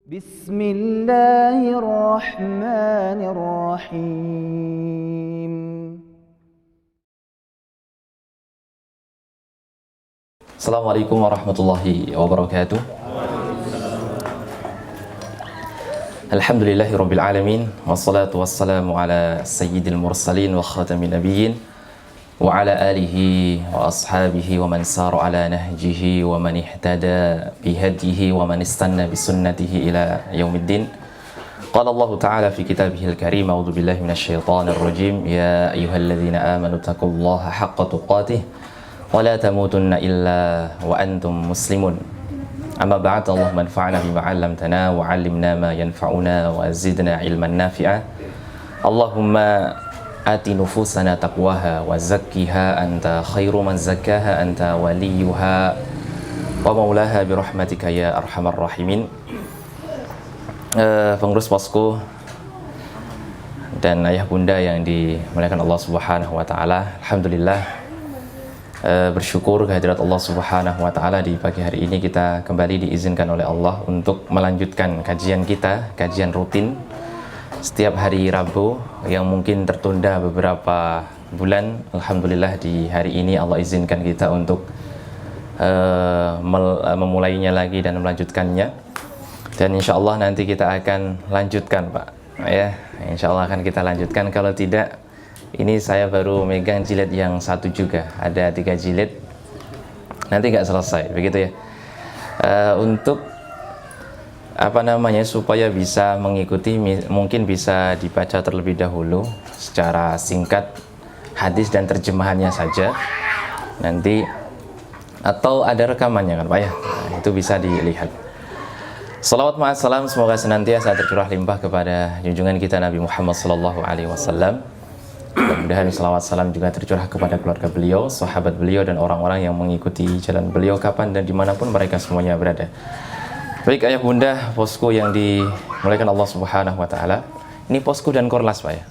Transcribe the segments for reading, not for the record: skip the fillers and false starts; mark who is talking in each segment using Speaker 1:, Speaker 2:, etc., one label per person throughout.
Speaker 1: Bismillahirrahmanirrahim.
Speaker 2: Assalamualaikum warahmatullahi wabarakatuh. Alhamdulillahirabbil alamin wassalatu wassalamu ala sayyidil mursalin wa khatamin nabiyyin wa ala alihi wa ashabihi wa man sara ala nahjihi wa man ihtada bihadihi wa man istanna bisunnatihi ila yaumiddin. Qala Allah Ta'ala fi kitabihil karim, a'udzu billahi minasyaitonir rajim, ya ayyuhalladzina amanu taqullaha haqqa tuqatih wa la tamutunna illa wa antum muslimun. Amma ba'd, Allahumma anfa'na bima 'allamtana wa 'allimna ma yanfa'una wa zidna ilman nafi'a. Allahumma ati nufusana taqwaha wa zakkiha anta khairu man zakkaha anta waliyuha wa maulaha bi rahmatika ya arhamar rahimin. Pengurus posko dan ayah bunda yang dimuliakan Allah Subhanahu wa taala, alhamdulillah, bersyukur kehadirat Allah Subhanahu wa taala di pagi hari ini kita kembali diizinkan oleh Allah untuk melanjutkan kajian kita, kajian rutin setiap hari Rabu yang mungkin tertunda beberapa bulan. Alhamdulillah di hari ini Allah izinkan kita untuk memulainya lagi dan melanjutkannya. Dan insya Allah nanti kita akan lanjutkan, Pak. Ya, insya Allah akan kita lanjutkan. Kalau tidak, ini saya baru megang jilid yang satu juga. Ada 3 jilid. Nanti nggak selesai, begitu ya. Untuk supaya bisa mengikuti, mungkin bisa dibaca terlebih dahulu secara singkat hadis dan terjemahannya saja nanti, atau ada rekamannya kan Pak ya. Nah, itu bisa dilihat. Salawat ma'assalam semoga senantiasa tercurah limpah kepada junjungan kita Nabi Muhammad sallallahu alaihi wasallam. Mudah-mudahan salawat salam juga tercurah kepada keluarga beliau, sahabat beliau, dan orang-orang yang mengikuti jalan beliau kapan dan dimanapun mereka semuanya berada. Baik ayah bunda posko yang dimuliakan Allah Subhanahu wa taala. Ini posko dan korlas Pak ya.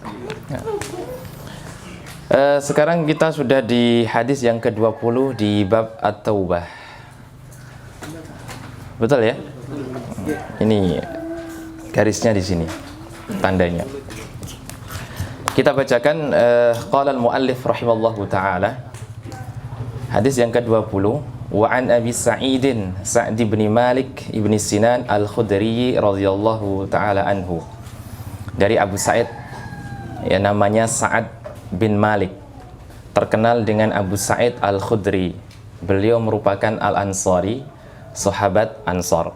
Speaker 2: Sekarang kita sudah di hadis yang ke-20 di bab At-Taubah. Betul ya? Ini garisnya di sini, tandanya. Kita bacakan qala al-muallif rahimallahu taala. Hadis yang ke-20. Wa an Abi Sa'idin Sa'd bin Malik ibn Sinan al-Khudri radhiyallahu taala anhu. Dari Abu Sa'id, ya, namanya Sa'ad bin Malik, terkenal dengan Abu Sa'id al-Khudri. Beliau merupakan al-Ansari, sahabat Ansar.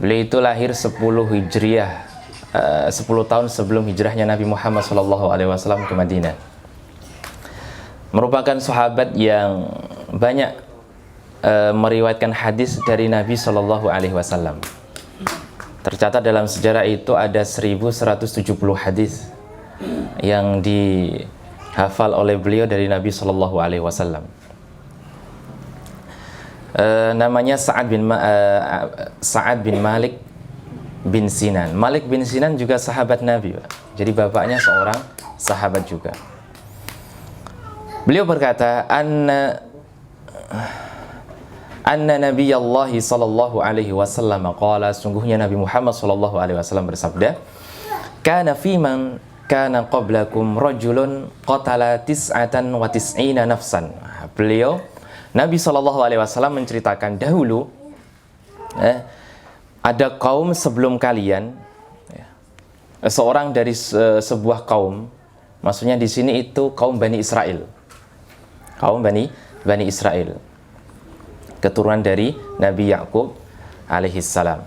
Speaker 2: Beliau itu lahir 10 Hijriah, 10 tahun sebelum hijrahnya Nabi Muhammad SAW ke Madinah. Merupakan sahabat yang banyak meriwayatkan hadis dari Nabi SAW. Tercatat dalam sejarah itu ada 1170 hadis yang dihafal oleh beliau dari Nabi SAW. Namanya Sa'ad bin Malik bin Sinan. Malik bin Sinan juga sahabat Nabi, Pak. Jadi bapaknya seorang sahabat juga. Beliau berkata, anna Nabiyallahi sallallahu alaihi wasallam qala, sungguhnya Nabi Muhammad sallallahu alaihi wasallam bersabda, kana fi man kana qablakum rajulun qatala tis'atan wa tis'ina nafsan. Beliau, Nabi sallallahu alaihi wasallam menceritakan dahulu, ada kaum sebelum kalian, seorang dari sebuah kaum, maksudnya di sini itu kaum Bani Israel. Kaum Bani Israel, keturunan dari Nabi Yakub alaihissalam.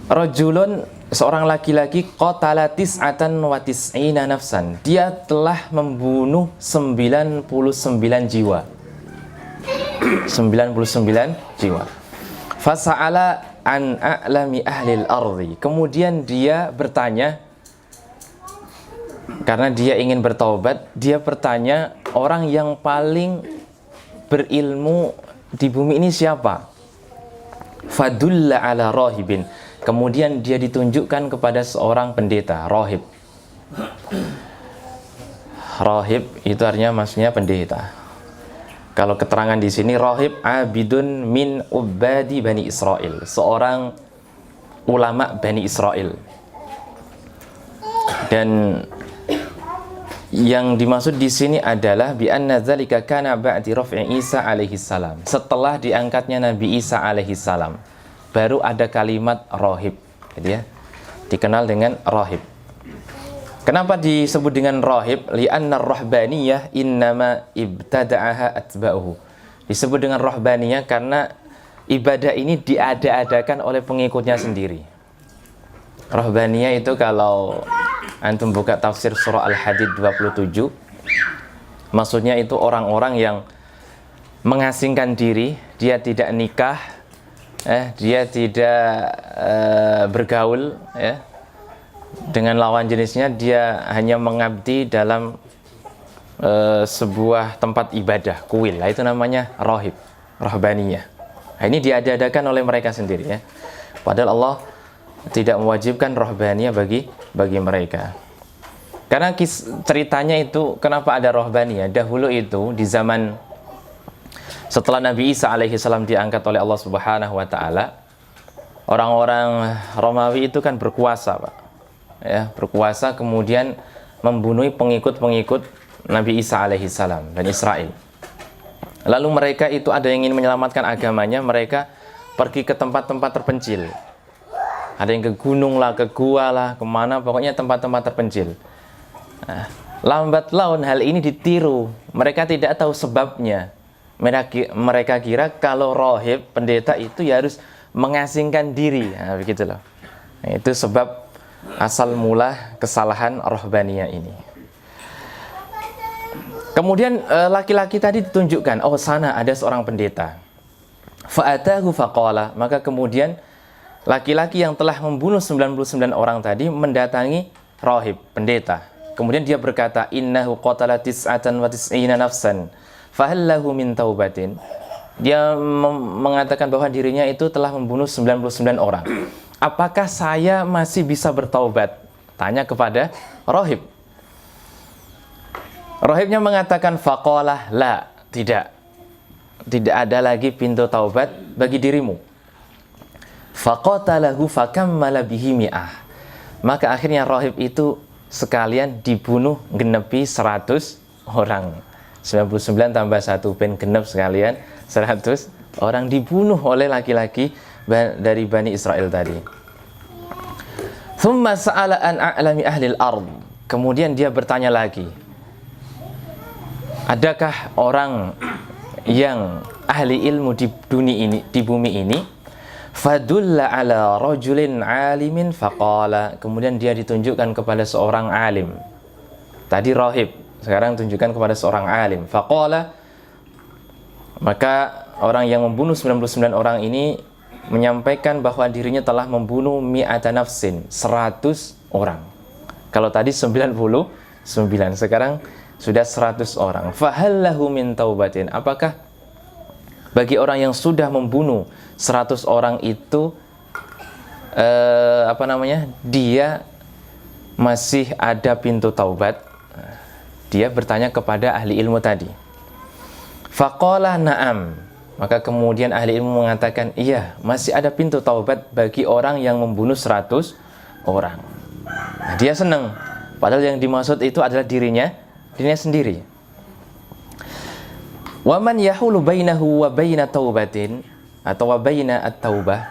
Speaker 2: Rajulun, seorang laki-laki, qatala tis'atan wa tis'ina nafsan. Dia telah membunuh 99 jiwa. 99 jiwa. Fasa'ala an a'lami ahlil ardi. Kemudian dia bertanya, karena dia ingin bertaubat, dia bertanya, orang yang paling berilmu di bumi ini siapa? Fadulla ala rahibin. Kemudian dia ditunjukkan kepada seorang pendeta, rahib. Rahib itu artinya maksudnya pendeta. Kalau keterangan di sini rahib abidun min ubadi Bani Israel, seorang ulama Bani Israel. Dan yang dimaksud di sini adalah bi anna dzalika kana ba'di raf'i Isa alaihi salam. Setelah diangkatnya Nabi Isa alaihi salam, baru ada kalimat rahib. Jadi ya, dikenal dengan rahib. Kenapa disebut dengan rahib? Li'anna ar-rahbaniyah innama ibtada'aha atba'uhu. Disebut dengan rahbaniyah karena ibadah ini diada-adakan oleh pengikutnya sendiri. Rahbaniyah itu kalau antum buka tafsir surah Al-Hadid 27, maksudnya itu orang-orang yang mengasingkan diri, dia tidak nikah, dia tidak bergaul dengan lawan jenisnya, dia hanya mengabdi dalam sebuah tempat ibadah, kuil. Itu namanya rahib, rahbaniyah. Nah, ini diada-adakan oleh mereka sendiri ya. Padahal Allah tidak mewajibkan rahbaniyah bagi mereka. Karena ceritanya itu kenapa ada rahbaniyah? Dahulu itu di zaman setelah Nabi Isa alaihi salam diangkat oleh Allah Subhanahu wa taala, orang-orang Romawi itu kan berkuasa, Pak. Ya, berkuasa kemudian membunuh pengikut-pengikut Nabi Isa alaihi salam dan Israel. Lalu mereka itu ada yang ingin menyelamatkan agamanya, mereka pergi ke tempat-tempat terpencil. Ada yang ke gunung lah, ke gua lah, kemana, pokoknya tempat-tempat terpencil. Nah, lambat laun hal ini ditiru. Mereka tidak tahu sebabnya. Mereka kira kalau rahib, pendeta itu ya harus mengasingkan diri. Nah, begitu loh. Nah, itu sebab asal mula kesalahan rahbaniyah ini. Kemudian laki-laki tadi ditunjukkan, oh sana ada seorang pendeta. Fa'atahu faqala, maka kemudian laki-laki yang telah membunuh 99 orang tadi mendatangi rahib, pendeta. Kemudian dia berkata, innahu qatala tis'atan wa tis'ina nafsan, fahallahu min taubatin. Dia mengatakan bahwa dirinya itu telah membunuh 99 orang. Apakah saya masih bisa bertaubat? Tanya kepada rahib. Rahibnya mengatakan, faqalah la, tidak. Tidak ada lagi pintu taubat bagi dirimu. Faqatalahu fakammala bihi mi'ah. Maka akhirnya rahib itu sekalian dibunuh genepi 100 orang. 99 tambah 1 ben genep sekalian 100 orang dibunuh oleh laki-laki dari Bani Israel tadi. Thumma sa'ala an a'lami ahli al-ard. Kemudian dia bertanya lagi, adakah orang yang ahli ilmu di dunia ini, di bumi ini? Fadulla ala rajulin alimin faqala. Kemudian dia ditunjukkan kepada seorang alim. Tadi rahib, sekarang tunjukkan kepada seorang alim. Faqala, maka orang yang membunuh 99 orang ini menyampaikan bahwa dirinya telah membunuh mi'ata nafsin, 100 orang. Kalau tadi 99, sekarang sudah 100 orang. Fahallahu min taubatin. Apakah bagi orang yang sudah membunuh 100 orang itu dia masih ada pintu taubat? Dia bertanya kepada ahli ilmu tadi. Faqala na'am. Maka kemudian ahli ilmu mengatakan, iya, masih ada pintu taubat bagi orang yang membunuh 100 orang. Nah, dia senang. Padahal yang dimaksud itu adalah dirinya sendiri. Wa man yahulu bainahu wa baina taubatin, atau wa baina at-taubah.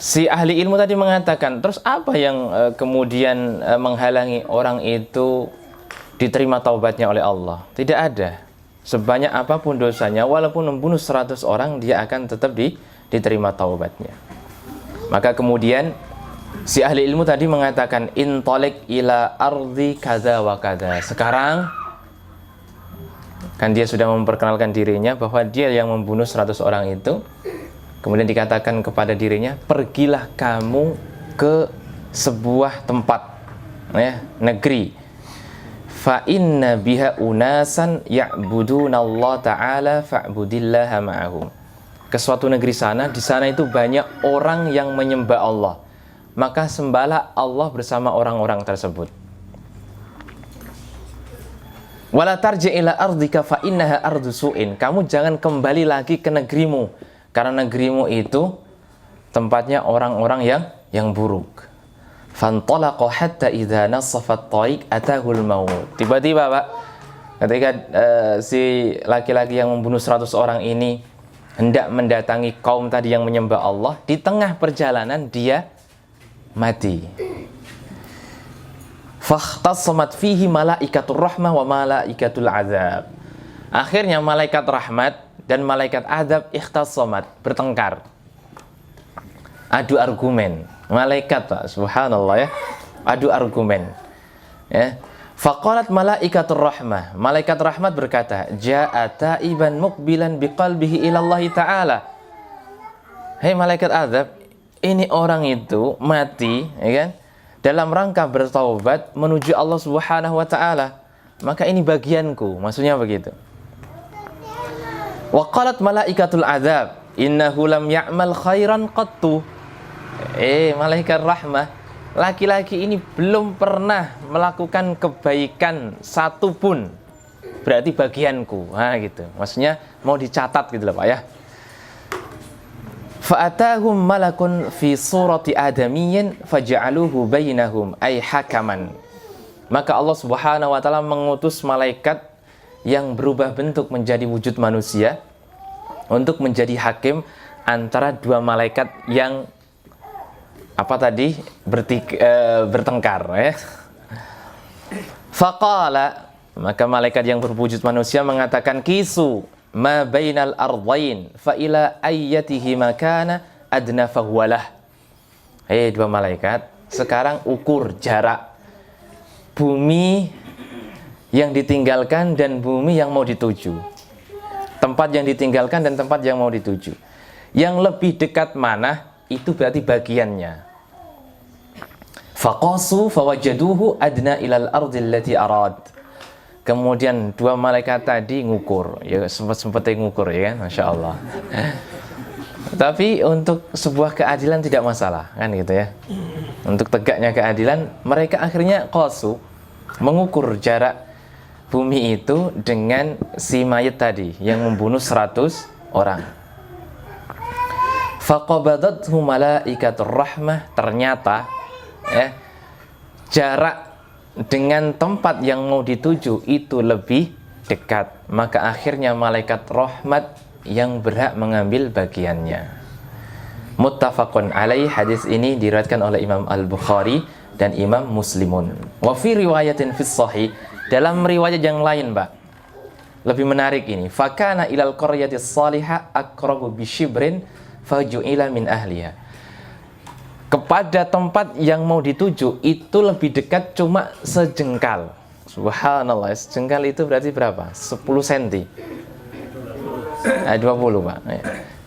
Speaker 2: Si ahli ilmu tadi mengatakan, terus apa yang kemudian menghalangi orang itu diterima taubatnya oleh Allah? Tidak ada. Sebanyak apapun dosanya, walaupun membunuh 100 orang, dia akan tetap diterima taubatnya. Maka kemudian si ahli ilmu tadi mengatakan, intalik ila ardi kaza wa kaza. Sekarang kan dia sudah memperkenalkan dirinya bahwa dia yang membunuh 100 orang itu. Kemudian dikatakan kepada dirinya, pergilah kamu ke sebuah tempat, negeri. Fa inna biha unasan ya'buduna Allah Ta'ala fa'budillaha ma'ahum. Ke suatu negeri sana, di sana itu banyak orang yang menyembah Allah. Maka sembahlah Allah bersama orang-orang tersebut. Wala tarji ila ardika fa innaha ardu su'in. Kamu jangan kembali lagi ke negerimu, karena negerimu itu tempatnya orang-orang yang buruk. Fantalaqa hatta idza nasafat tariq atahul maut. Tiba-tiba, Pak, ketika si laki-laki yang membunuh 100 orang ini hendak mendatangi kaum tadi yang menyembah Allah, di tengah perjalanan dia mati. Fakhtasamat fihi malaikatur rahmah wa malaikatul azab. Akhirnya malaikat rahmat dan malaikat azab ikhtasamat, bertengkar, adu argumen. Malaikat, Pak, subhanallah ya, adu argumen ya. Faqalat malaikatur rahmah, malaikat rahmat berkata, jaa taiban muqbilan biqalbihi ilallahi ta'ala. Hei malaikat azab, ini orang itu mati, ya kan, dalam rangka bertaubat menuju Allah Subhanahu wa taala. Maka ini bagianku, maksudnya begitu. Wa qalat malaikatul azab, innahu lam ya'mal khairan qattu. Malaikat rahmah, laki-laki ini belum pernah melakukan kebaikan satu pun. Berarti bagianku. Nah, gitu. Maksudnya mau dicatat gitu loh, Pak ya. Fa'atahum malakun fi surati adamiyyin faja'aluhu bainahum ay hakaman. Maka Allah Subhanahu wa taala mengutus malaikat yang berubah bentuk menjadi wujud manusia untuk menjadi hakim antara dua malaikat yang bertengkar ya. Faqala, maka malaikat yang berwujud manusia mengatakan, kisu ma bainal ardain fa ila ayyatihi makana adna fahuwalah. Dua malaikat, sekarang ukur jarak bumi yang ditinggalkan dan bumi yang mau dituju. Tempat yang ditinggalkan dan tempat yang mau dituju. Yang lebih dekat mana, itu berarti bagiannya. Faqasu fawajaduhu adna ilal ardil lati arad. Kemudian dua malaikat tadi ngukur, ya sempat-sempatnya ngukur ya kan, Masya Allah. Tapi untuk sebuah keadilan tidak masalah kan gitu ya. Untuk tegaknya keadilan, mereka akhirnya qasu, mengukur jarak bumi itu dengan si mayat tadi yang membunuh 100 orang. Faqabadathu malaikatur rahmah, ternyata ya, jarak dengan tempat yang mau dituju itu lebih dekat. Maka akhirnya malaikat rahmat yang berhak mengambil bagiannya. Muttafaqun alaih, hadis ini diriwayatkan oleh Imam Al-Bukhari dan Imam Muslimun. Wa fi riwayatin fis sahih, dalam riwayat yang lain, Pak, lebih menarik ini. Fakana ilal qaryatis salihah aqrabu bisyibrin faju'ila min ahliha. Kepada tempat yang mau dituju itu lebih dekat cuma sejengkal. Subhanallah, sejengkal itu berarti berapa? 10 cm. 20, Pak.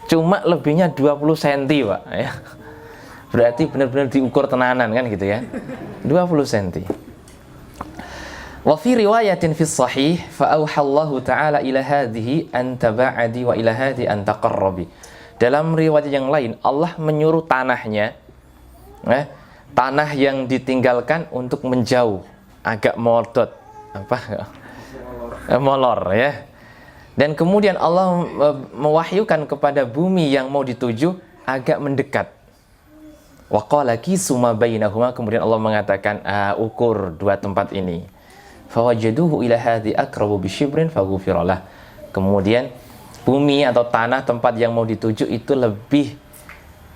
Speaker 2: Cuma lebihnya 20 cm, Pak. Berarti benar-benar diukur tenanan kan gitu ya. 20 cm. Wa fi riwayatin fi sahih fa auhallahu ta'ala ila hadhihi an taba'adi wa ila hadhi an taqarrabi. Dalam riwayat yang lain, Allah menyuruh tanahnya, tanah yang ditinggalkan untuk menjauh, agak molor, molor ya. Dan kemudian Allah mewahyukan kepada bumi yang mau dituju agak mendekat. Wa qala kisu ma bainahuma, kemudian Allah mengatakan, ukur dua tempat ini. Fawajaduhu ila hadhi aqrabu bisyibrin faghufiralah. Kemudian bumi atau tanah tempat yang mau dituju itu lebih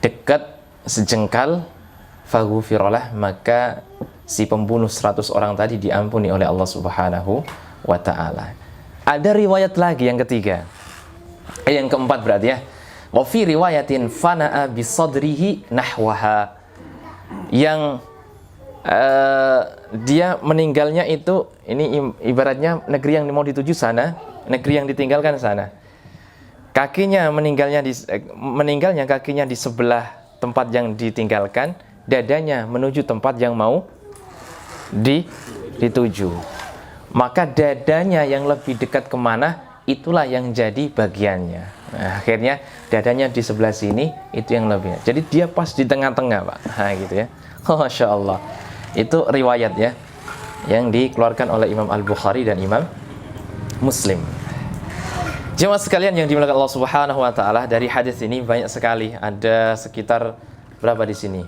Speaker 2: dekat sejengkal, faghufiralah, maka si pembunuh 100 orang tadi diampuni oleh Allah Subhanahu wa ta'ala. Ada riwayat lagi yang ketiga, yang keempat berarti ya. Wa fi riwayatin fana'a bisadrihi nahwaha, yang dia meninggalnya itu, ini ibaratnya negeri yang mau dituju sana, negeri yang ditinggalkan sana. Kakinya meninggalnya kakinya di sebelah tempat yang ditinggalkan, dadanya menuju tempat yang mau dituju. Maka dadanya yang lebih dekat kemana, itulah yang jadi bagiannya. Nah, akhirnya dadanya di sebelah sini, itu yang lebih. Jadi dia pas di tengah-tengah, Pak. Nah, gitu ya. Masya Allah. Itu riwayat ya, yang dikeluarkan oleh Imam Al-Bukhari dan Imam Muslim. Jemaah sekalian yang dimuliakan Allah Subhanahu wa taala, dari hadis ini banyak sekali, ada sekitar berapa di sini?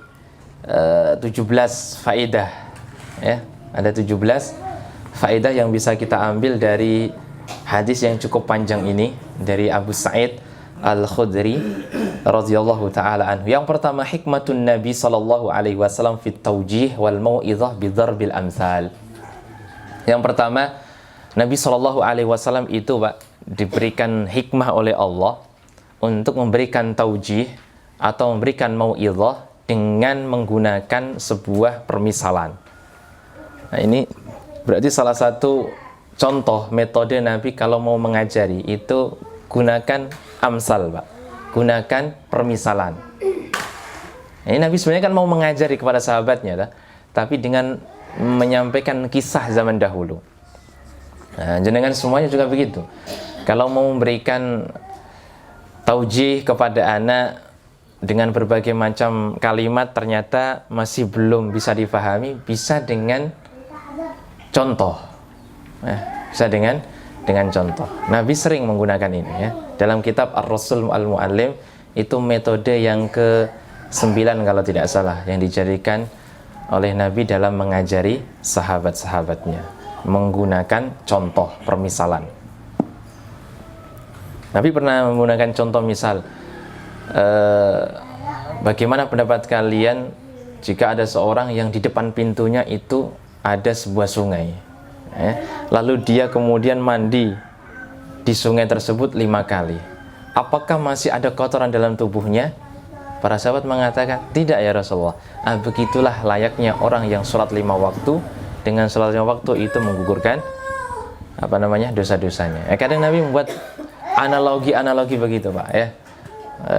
Speaker 2: 17 faedah ya. Ada 17 faedah yang bisa kita ambil dari hadis yang cukup panjang ini dari Abu Sa'id Al-Khudri radhiyallahu taala anhu. Yang pertama, hikmatun Nabi sallallahu alaihi wasallam fit taujih wal mau'izah bi dzarbil amsal. Yang pertama, Nabi sallallahu alaihi wasallam itu, Pak, diberikan hikmah oleh Allah untuk memberikan taujih atau memberikan mau'izah dengan menggunakan sebuah permisalan. Nah, ini berarti salah satu contoh metode Nabi kalau mau mengajari itu gunakan amsal, Pak. Gunakan permisalan. Ini Nabi sebenarnya kan mau mengajari kepada sahabatnya, tapi dengan menyampaikan kisah zaman dahulu. Nah, jenengan semuanya juga begitu. Kalau mau memberikan taujih kepada anak dengan berbagai macam kalimat ternyata masih belum bisa difahami, bisa dengan contoh. Bisa dengan contoh. Nabi sering menggunakan ini ya. Dalam kitab Ar-Rasul Al-Mu'allim itu metode yang ke-9 kalau tidak salah yang dijadikan oleh Nabi dalam mengajari sahabat-sahabatnya, menggunakan contoh permisalan. Nabi pernah menggunakan contoh misal, bagaimana pendapat kalian jika ada seorang yang di depan pintunya itu ada sebuah sungai, lalu dia kemudian mandi di sungai tersebut 5 kali, apakah masih ada kotoran dalam tubuhnya? Para sahabat mengatakan, tidak ya Rasulullah. Begitulah layaknya orang yang sholat 5 waktu. Dengan sholat 5 waktu itu menggugurkan dosa-dosanya. Kadang Nabi membuat analogi begitu, Pak ya.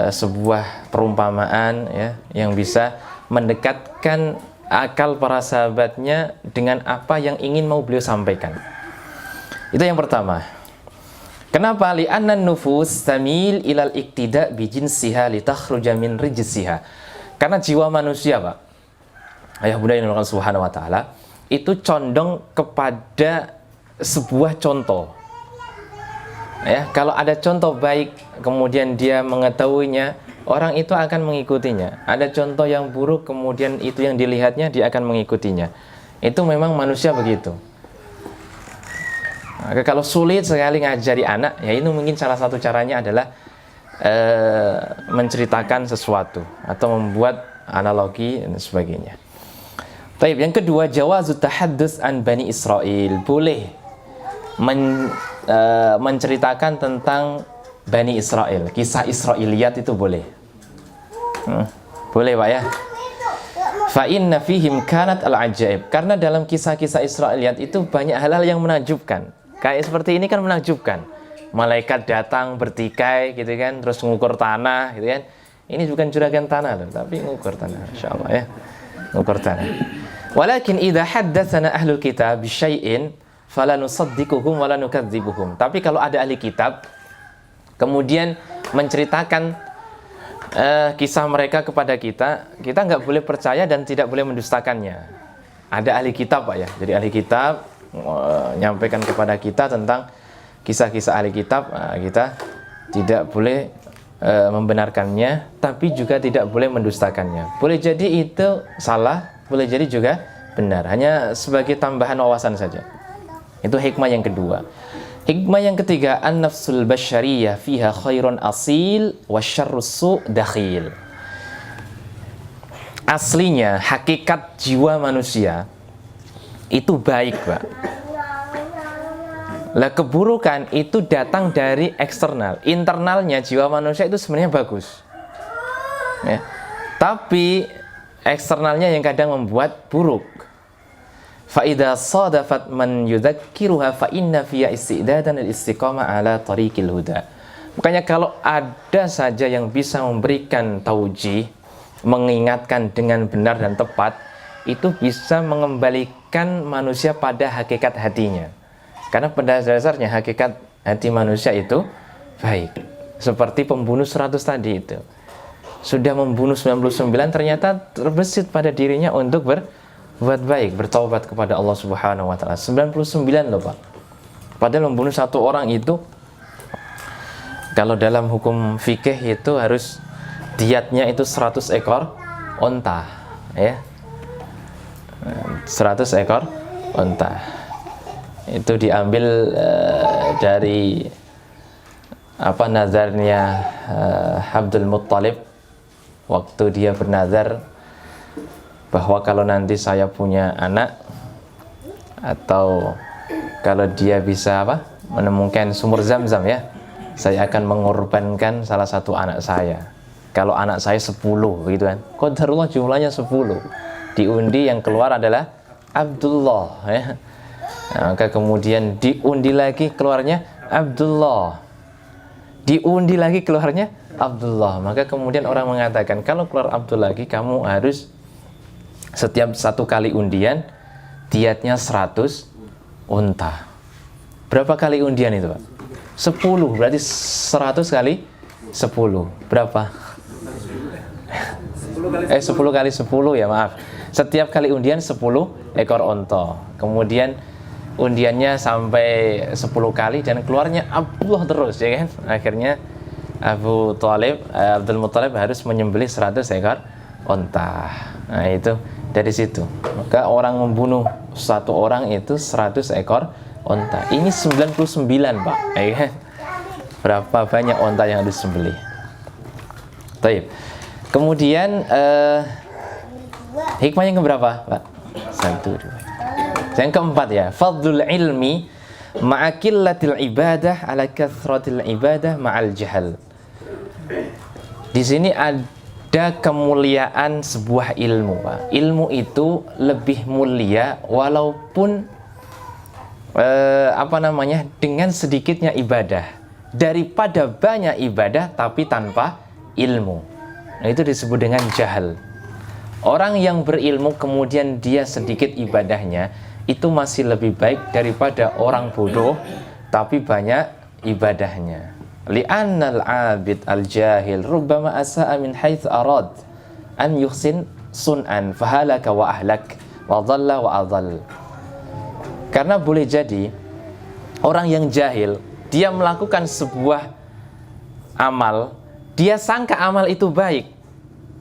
Speaker 2: Sebuah perumpamaan ya yang bisa mendekatkan akal para sahabatnya dengan apa yang ingin mau beliau sampaikan. Itu yang pertama. Kenapa? Li'anna nufus tamil ilal iktida bi jinsiha litakhruja min rijsiha. Karena jiwa manusia, Pak, ayah bunda yang Allah Subhanahu wa taala, itu condong kepada sebuah contoh. Ya, kalau ada contoh baik kemudian dia mengetahuinya, orang itu akan mengikutinya. Ada contoh yang buruk kemudian itu yang dilihatnya, dia akan mengikutinya. Itu memang manusia begitu. Maka kalau sulit sekali ngajari anak, ya ini mungkin salah satu caranya adalah menceritakan sesuatu atau membuat analogi dan sebagainya. Baik, yang kedua, jawazut tahaddus an Bani Israil. Boleh menceritakan tentang Bani Israel, kisah Israiliyat itu boleh. Boleh, Pak ya. Fa inna fihim kanat al-ajaib. Karena dalam kisah-kisah Israiliyat itu banyak hal-hal yang menakjubkan. Kayak seperti ini kan menakjubkan. Malaikat datang bertikai gitu kan, terus mengukur tanah gitu kan. Ini bukan juragan tanah loh, tapi mengukur tanah, insyaallah ya. Mengukur tanah. Walakin idza haddatsana ahlul kitab bi syai'in fala nusaddiquhum wala nukadzibuhum. Tapi kalau ada ahli kitab kemudian menceritakan kisah mereka kepada kita, kita nggak boleh percaya dan tidak boleh mendustakannya. Ada ahli kitab, Pak ya. Jadi ahli kitab menyampaikan kepada kita tentang kisah-kisah ahli kitab, kita tidak boleh membenarkannya, tapi juga tidak boleh mendustakannya. Boleh jadi itu salah, boleh jadi juga benar. Hanya sebagai tambahan wawasan saja. Itu hikmah yang kedua. Hikmah yang ketiga, an-nafsul basyariyah fiha khairun asil wa syarrus su' dakhil. Aslinya, hakikat jiwa manusia itu baik, Pak. Lah keburukan itu datang dari eksternal. Internalnya jiwa manusia itu sebenarnya bagus. Ya. Tapi eksternalnya yang kadang membuat buruk. Fa idza sadafat man yudzakiruha fa inna fiya istidadan al-istiqamah ala tariqil huda. Makanya kalau ada saja yang bisa memberikan taujih, mengingatkan dengan benar dan tepat, itu bisa mengembalikan manusia pada hakikat hatinya. Karena pada dasarnya hakikat hati manusia itu baik. Seperti pembunuh 100 tadi itu. Sudah membunuh 99, ternyata terbesit pada dirinya untuk berbuat baik, bertaubat kepada Allah Subhanahu wa taala. 99 loh, Pak. Padahal membunuh satu orang itu, kalau dalam hukum fikih itu harus diatnya itu 100 ekor onta, ya. 100 ekor onta. Itu diambil dari nazarnya Abdul Muttalib waktu dia bernazar bahwa kalau nanti saya punya anak, atau kalau dia bisa menemukan sumur Zam-Zam, ya, saya akan mengorbankan salah satu anak saya. Kalau anak saya 10 gitu kan, qadarullah jumlahnya 10, diundi yang keluar adalah Abdullah, ya. Nah, maka kemudian diundi lagi keluarnya Abdullah, diundi lagi keluarnya Abdullah. Maka kemudian orang mengatakan, kalau keluar Abdul lagi, kamu harus setiap satu kali undian diatnya 100 unta. Berapa kali undian itu, Pak? 10, berarti 100 kali 10 berapa? 10 kali 10, ya maaf. Setiap kali undian 10 ekor onta. Kemudian undiannya sampai 10 kali dan keluarnya Abdullah terus, ya kan? Akhirnya Abdul Muttalib harus menyembelih 100 ekor onta. Nah, itu dari situ. Maka orang membunuh satu orang itu 100 ekor onta. Ini 99, Pak. Ya kan? Berapa banyak onta yang harus disembelih? Baik. Kemudian hikmah yang keberapa, Pak? 1, 2. Yang keempat, ya, fadlul ilmi ma'akillatil ibadah ala kathratil ibadah ma'al jahal. Di sini ada kemuliaan sebuah ilmu, Pak. Ilmu itu lebih mulia walaupun dengan sedikitnya ibadah, daripada banyak ibadah tapi tanpa ilmu. Nah, itu disebut dengan jahal. Orang yang berilmu kemudian dia sedikit ibadahnya, itu masih lebih baik daripada orang bodoh tapi banyak ibadahnya. Li'annal 'abid al-jahil rubbama asa'a min haits arad an yuhsin sun'an fahalaka wa ahlak wa dhalla wa adhall. Karena boleh jadi orang yang jahil, dia melakukan sebuah amal, dia sangka amal itu baik,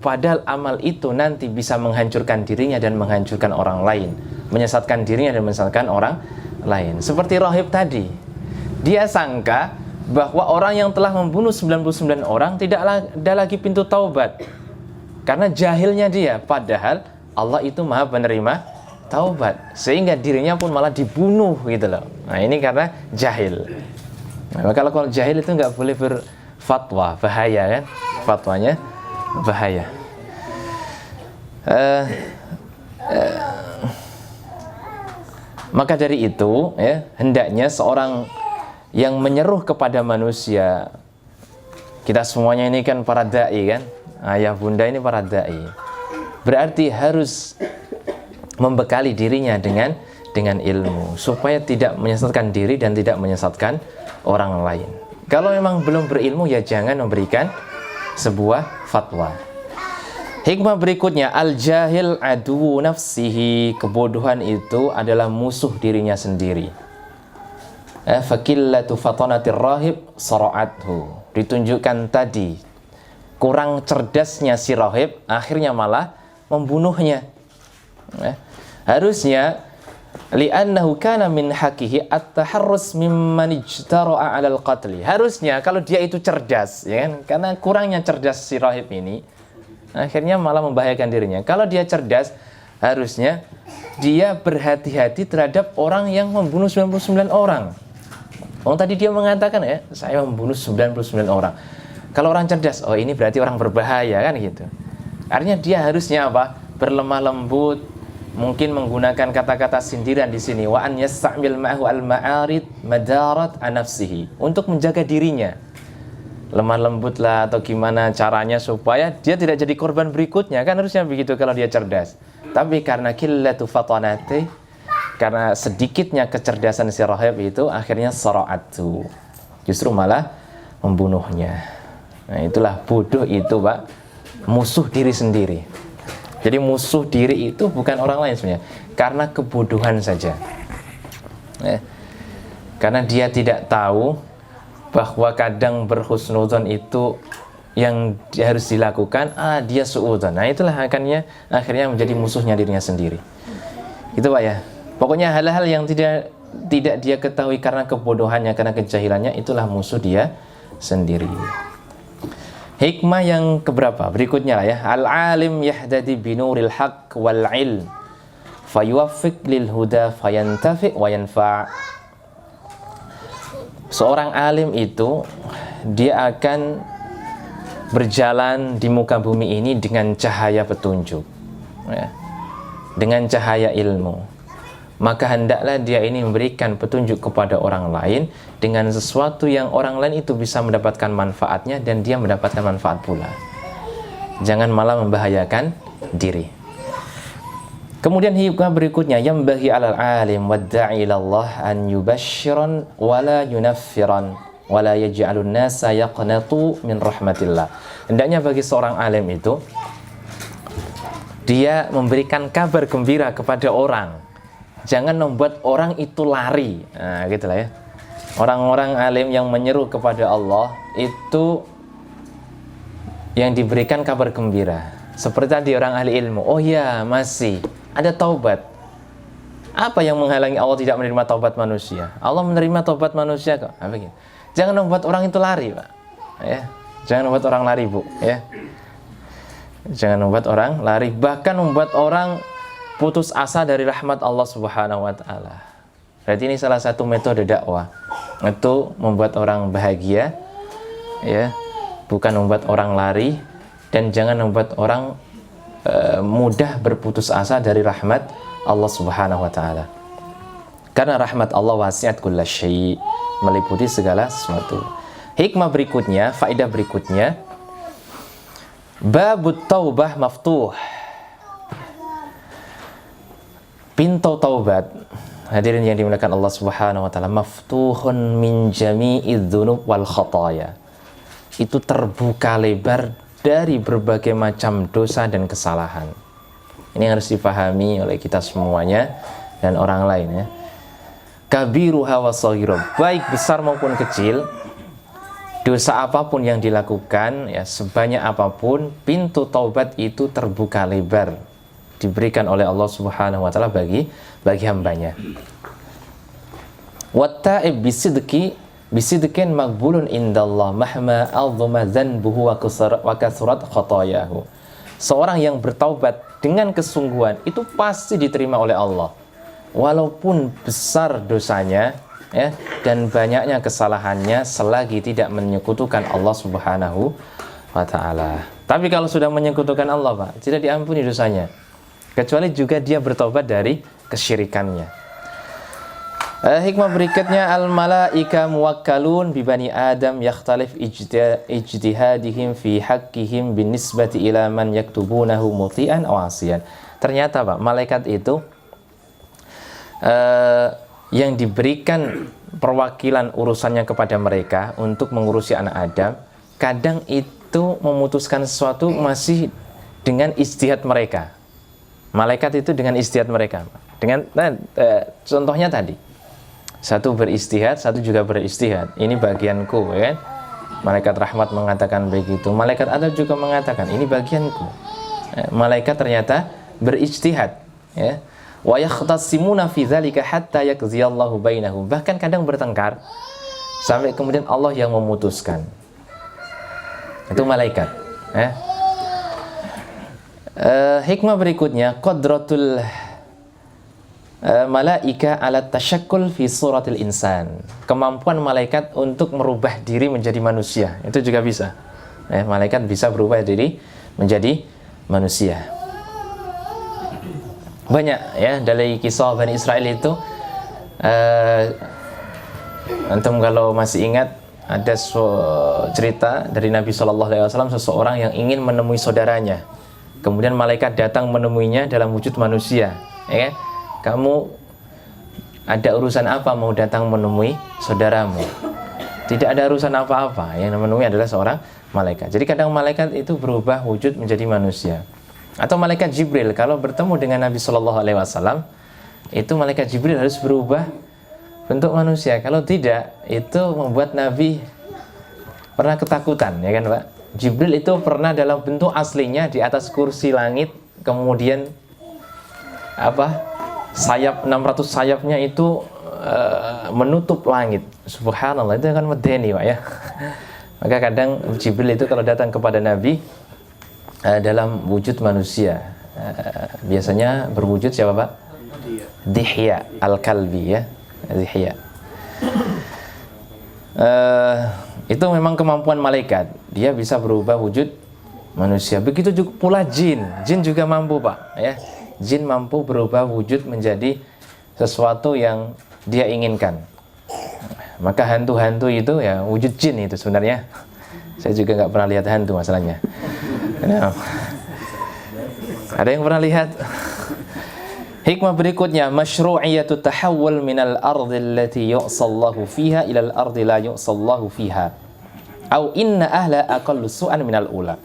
Speaker 2: padahal amal itu nanti bisa menghancurkan dirinya dan menghancurkan orang lain, menyesatkan dirinya dan menyesatkan orang lain. Seperti rahib tadi, dia sangka bahwa orang yang telah membunuh 99 orang tidak ada lagi pintu taubat karena jahilnya dia, padahal Allah itu maha penerima taubat, sehingga dirinya pun malah dibunuh gitu loh. Nah, ini karena jahil. Nah, kalau jahil itu nggak boleh berfatwa, bahaya kan, fatwanya bahaya. Maka dari itu, ya, hendaknya seorang yang menyeru kepada manusia, kita semuanya ini kan para da'i kan, ayah bunda ini para da'i, berarti harus membekali dirinya dengan ilmu supaya tidak menyesatkan diri dan tidak menyesatkan orang lain. Kalau memang belum berilmu, ya jangan memberikan sebuah fatwa. Hikmah berikutnya, al-jahil adu nafsihi, kebodohan itu adalah musuh dirinya sendiri. Fakillatu fatanatir rahib sara'athu, ditunjukkan tadi kurang cerdasnya si rahib, akhirnya malah membunuhnya. Harusnya li'annahu kana min haqihi at-taharrus mimman ijtara'a 'alal qatli. Harusnya kalau dia itu cerdas, ya kan? Karena kurangnya cerdas si rahib ini, akhirnya malah membahayakan dirinya. Kalau dia cerdas, harusnya dia berhati-hati terhadap orang yang membunuh 99 orang. Tadi dia mengatakan, ya, saya membunuh 99 orang. Kalau orang cerdas, oh ini berarti orang berbahaya kan gitu. Artinya dia harusnya apa? Berlemah lembut, mungkin menggunakan kata-kata sindiran di sini, wa an yasta'mil ma'ahu al-ma'arid madarat an nafsihi, untuk menjaga dirinya. Lemah lembut lah, atau gimana caranya supaya dia tidak jadi korban berikutnya, kan harusnya begitu kalau dia cerdas. Tapi karena qillatu fatanati, karena sedikitnya kecerdasan si rahib itu, akhirnya sara'atu, justru malah membunuhnya. Nah, itulah bodoh itu, Pak, musuh diri sendiri. Jadi musuh diri itu bukan orang lain sebenarnya, karena kebodohan saja. Karena dia tidak tahu bahwa kadang berhusnudzon itu yang harus dilakukan, dia suudzon. Nah itulah akhirnya menjadi musuhnya dirinya sendiri. Itu Pak ya. Pokoknya hal-hal yang tidak dia ketahui karena kebodohannya, karena kejahilannya, itulah musuh dia sendiri. Hikmah yang keberapa? Berikutnya lah ya. Al-alim yahdadi binuril haq wal ilm fayuwaffiq lil huda fayantafi' wa yanfa'. Seorang alim itu dia akan berjalan di muka bumi ini dengan cahaya petunjuk, ya, dengan cahaya ilmu. Maka hendaklah dia ini memberikan petunjuk kepada orang lain dengan sesuatu yang orang lain itu bisa mendapatkan manfaatnya dan dia mendapatkan manfaat pula. Jangan malah membahayakan diri. Kemudian hikmah berikutnya, yang bagi alal alim wadda'i ilallah an yubashiran wala yunaffiran wala yaj'alun nasa yaqnatu min rahmatillah. Hendaknya bagi seorang alim itu dia memberikan kabar gembira kepada orang. Jangan membuat orang itu lari. Nah, gitulah ya. Orang-orang alim yang menyeru kepada Allah itu yang diberikan kabar gembira. Seperti tadi orang ahli ilmu, oh ya masih ada taubat. Apa yang menghalangi Allah tidak menerima taubat manusia? Allah menerima taubat manusia kok. Apa gitu? Jangan membuat orang itu lari, Pak. Ya. Jangan membuat orang lari, Bu, ya. Jangan membuat orang lari, bahkan membuat orang putus asa dari rahmat Allah Subhanahu wa taala. Berarti ini salah satu metode dakwah. Itu membuat orang bahagia, ya. Bukan membuat orang lari, dan jangan membuat orang mudah berputus asa dari rahmat Allah Subhanahu wa taala. Karena rahmat Allah wasi'at kulla syai', meliputi segala sesuatu. Hikmah berikutnya, faedah berikutnya, babut taubah maftuh. Pintu taubat, hadirin yang dimuliakan Allah Subhanahu wa taala, maftuhun min jami'idz dzunub wal khataya. Itu terbuka lebar dari berbagai macam dosa dan kesalahan. Ini harus dipahami oleh kita semuanya dan orang lain, ya. Kabiruha wa shaghiruha, baik besar maupun kecil, dosa apapun yang dilakukan, ya, sebanyak apapun, pintu taubat itu terbuka lebar, diberikan oleh Allah Subhanahu wa taala bagi hambanya. Watta'ib bisidqin maqbulun indallah mahma azama dzanbuhu wa kathurat khatayahu. Seorang yang bertaubat dengan kesungguhan itu pasti diterima oleh Allah, walaupun besar dosanya, ya, dan banyaknya kesalahannya, selagi tidak menyekutukan Allah Subhanahu wa taala. Tapi kalau sudah menyekutukan Allah, Pak, tidak diampuni dosanya, kecuali juga dia bertobat dari kesyirikannya. Hikmah berikutnya, al malaika muwakkalun bi bani adam yakhtalif ijtihadihim fi haqqihim bin nisbati ila man yaktubunahu muti'an aw asiyan. Ternyata, Pak, malaikat itu yang diberikan perwakilan urusannya kepada mereka untuk mengurusi anak Adam, kadang itu memutuskan sesuatu masih dengan ijtihad mereka. Malaikat itu dengan ijtihad mereka. Contohnya tadi, satu beristihad, satu juga beristihad. Ini bagianku, ya. Malaikat rahmat mengatakan begitu. Malaikat adab juga mengatakan ini bagianku. Malaikat ternyata berijtihad, ya. Wa yakhtasimuna fi dzalika hatta yakziyallahu bainahum. Bahkan kadang bertengkar sampai kemudian Allah yang memutuskan. Itu malaikat, ya. Hikmah berikutnya, qadratul malaika ala tasyakkul fi suratil insan. Kemampuan malaikat untuk merubah diri menjadi manusia, itu juga bisa. Malaikat bisa berubah diri menjadi manusia. Banyak, ya, dari kisah Bani Israel itu. Antum kalau masih ingat, ada cerita dari Nabi SAW, seseorang yang ingin menemui saudaranya. Kemudian malaikat datang menemuinya dalam wujud manusia, ya kan? Kamu ada urusan apa mau datang menemui saudaramu? Tidak ada urusan apa-apa, yang menemui adalah seorang malaikat. Jadi kadang malaikat itu berubah wujud menjadi manusia. Atau malaikat Jibril kalau bertemu dengan Nabi SAW, itu malaikat Jibril harus berubah
Speaker 1: bentuk manusia. Kalau tidak, itu membuat Nabi pernah ketakutan, ya kan Pak? Jibril itu pernah dalam bentuk aslinya di atas kursi langit, kemudian sayap 600 sayapnya itu menutup langit. Subhanallah, itu kan medeni Pak ya. Maka kadang Jibril itu kalau datang kepada Nabi dalam wujud manusia, biasanya berwujud siapa Pak? Dihya al-Kalbi ya, Dihya. Itu memang kemampuan malaikat, dia bisa berubah wujud manusia. Begitu juga pula jin juga mampu Pak ya. Jin mampu berubah wujud menjadi sesuatu yang dia inginkan. Maka hantu-hantu itu ya wujud jin itu sebenarnya. Saya juga nggak pernah lihat hantu masalahnya. Nah, ada yang pernah lihat? Hikmah berikutnya, masyru'iyatu tahawul minal ardi allati yu'sallahu fiha ilal ardi la yu'sallahu fiha. Au inna ahla aqallu su'an minal ula.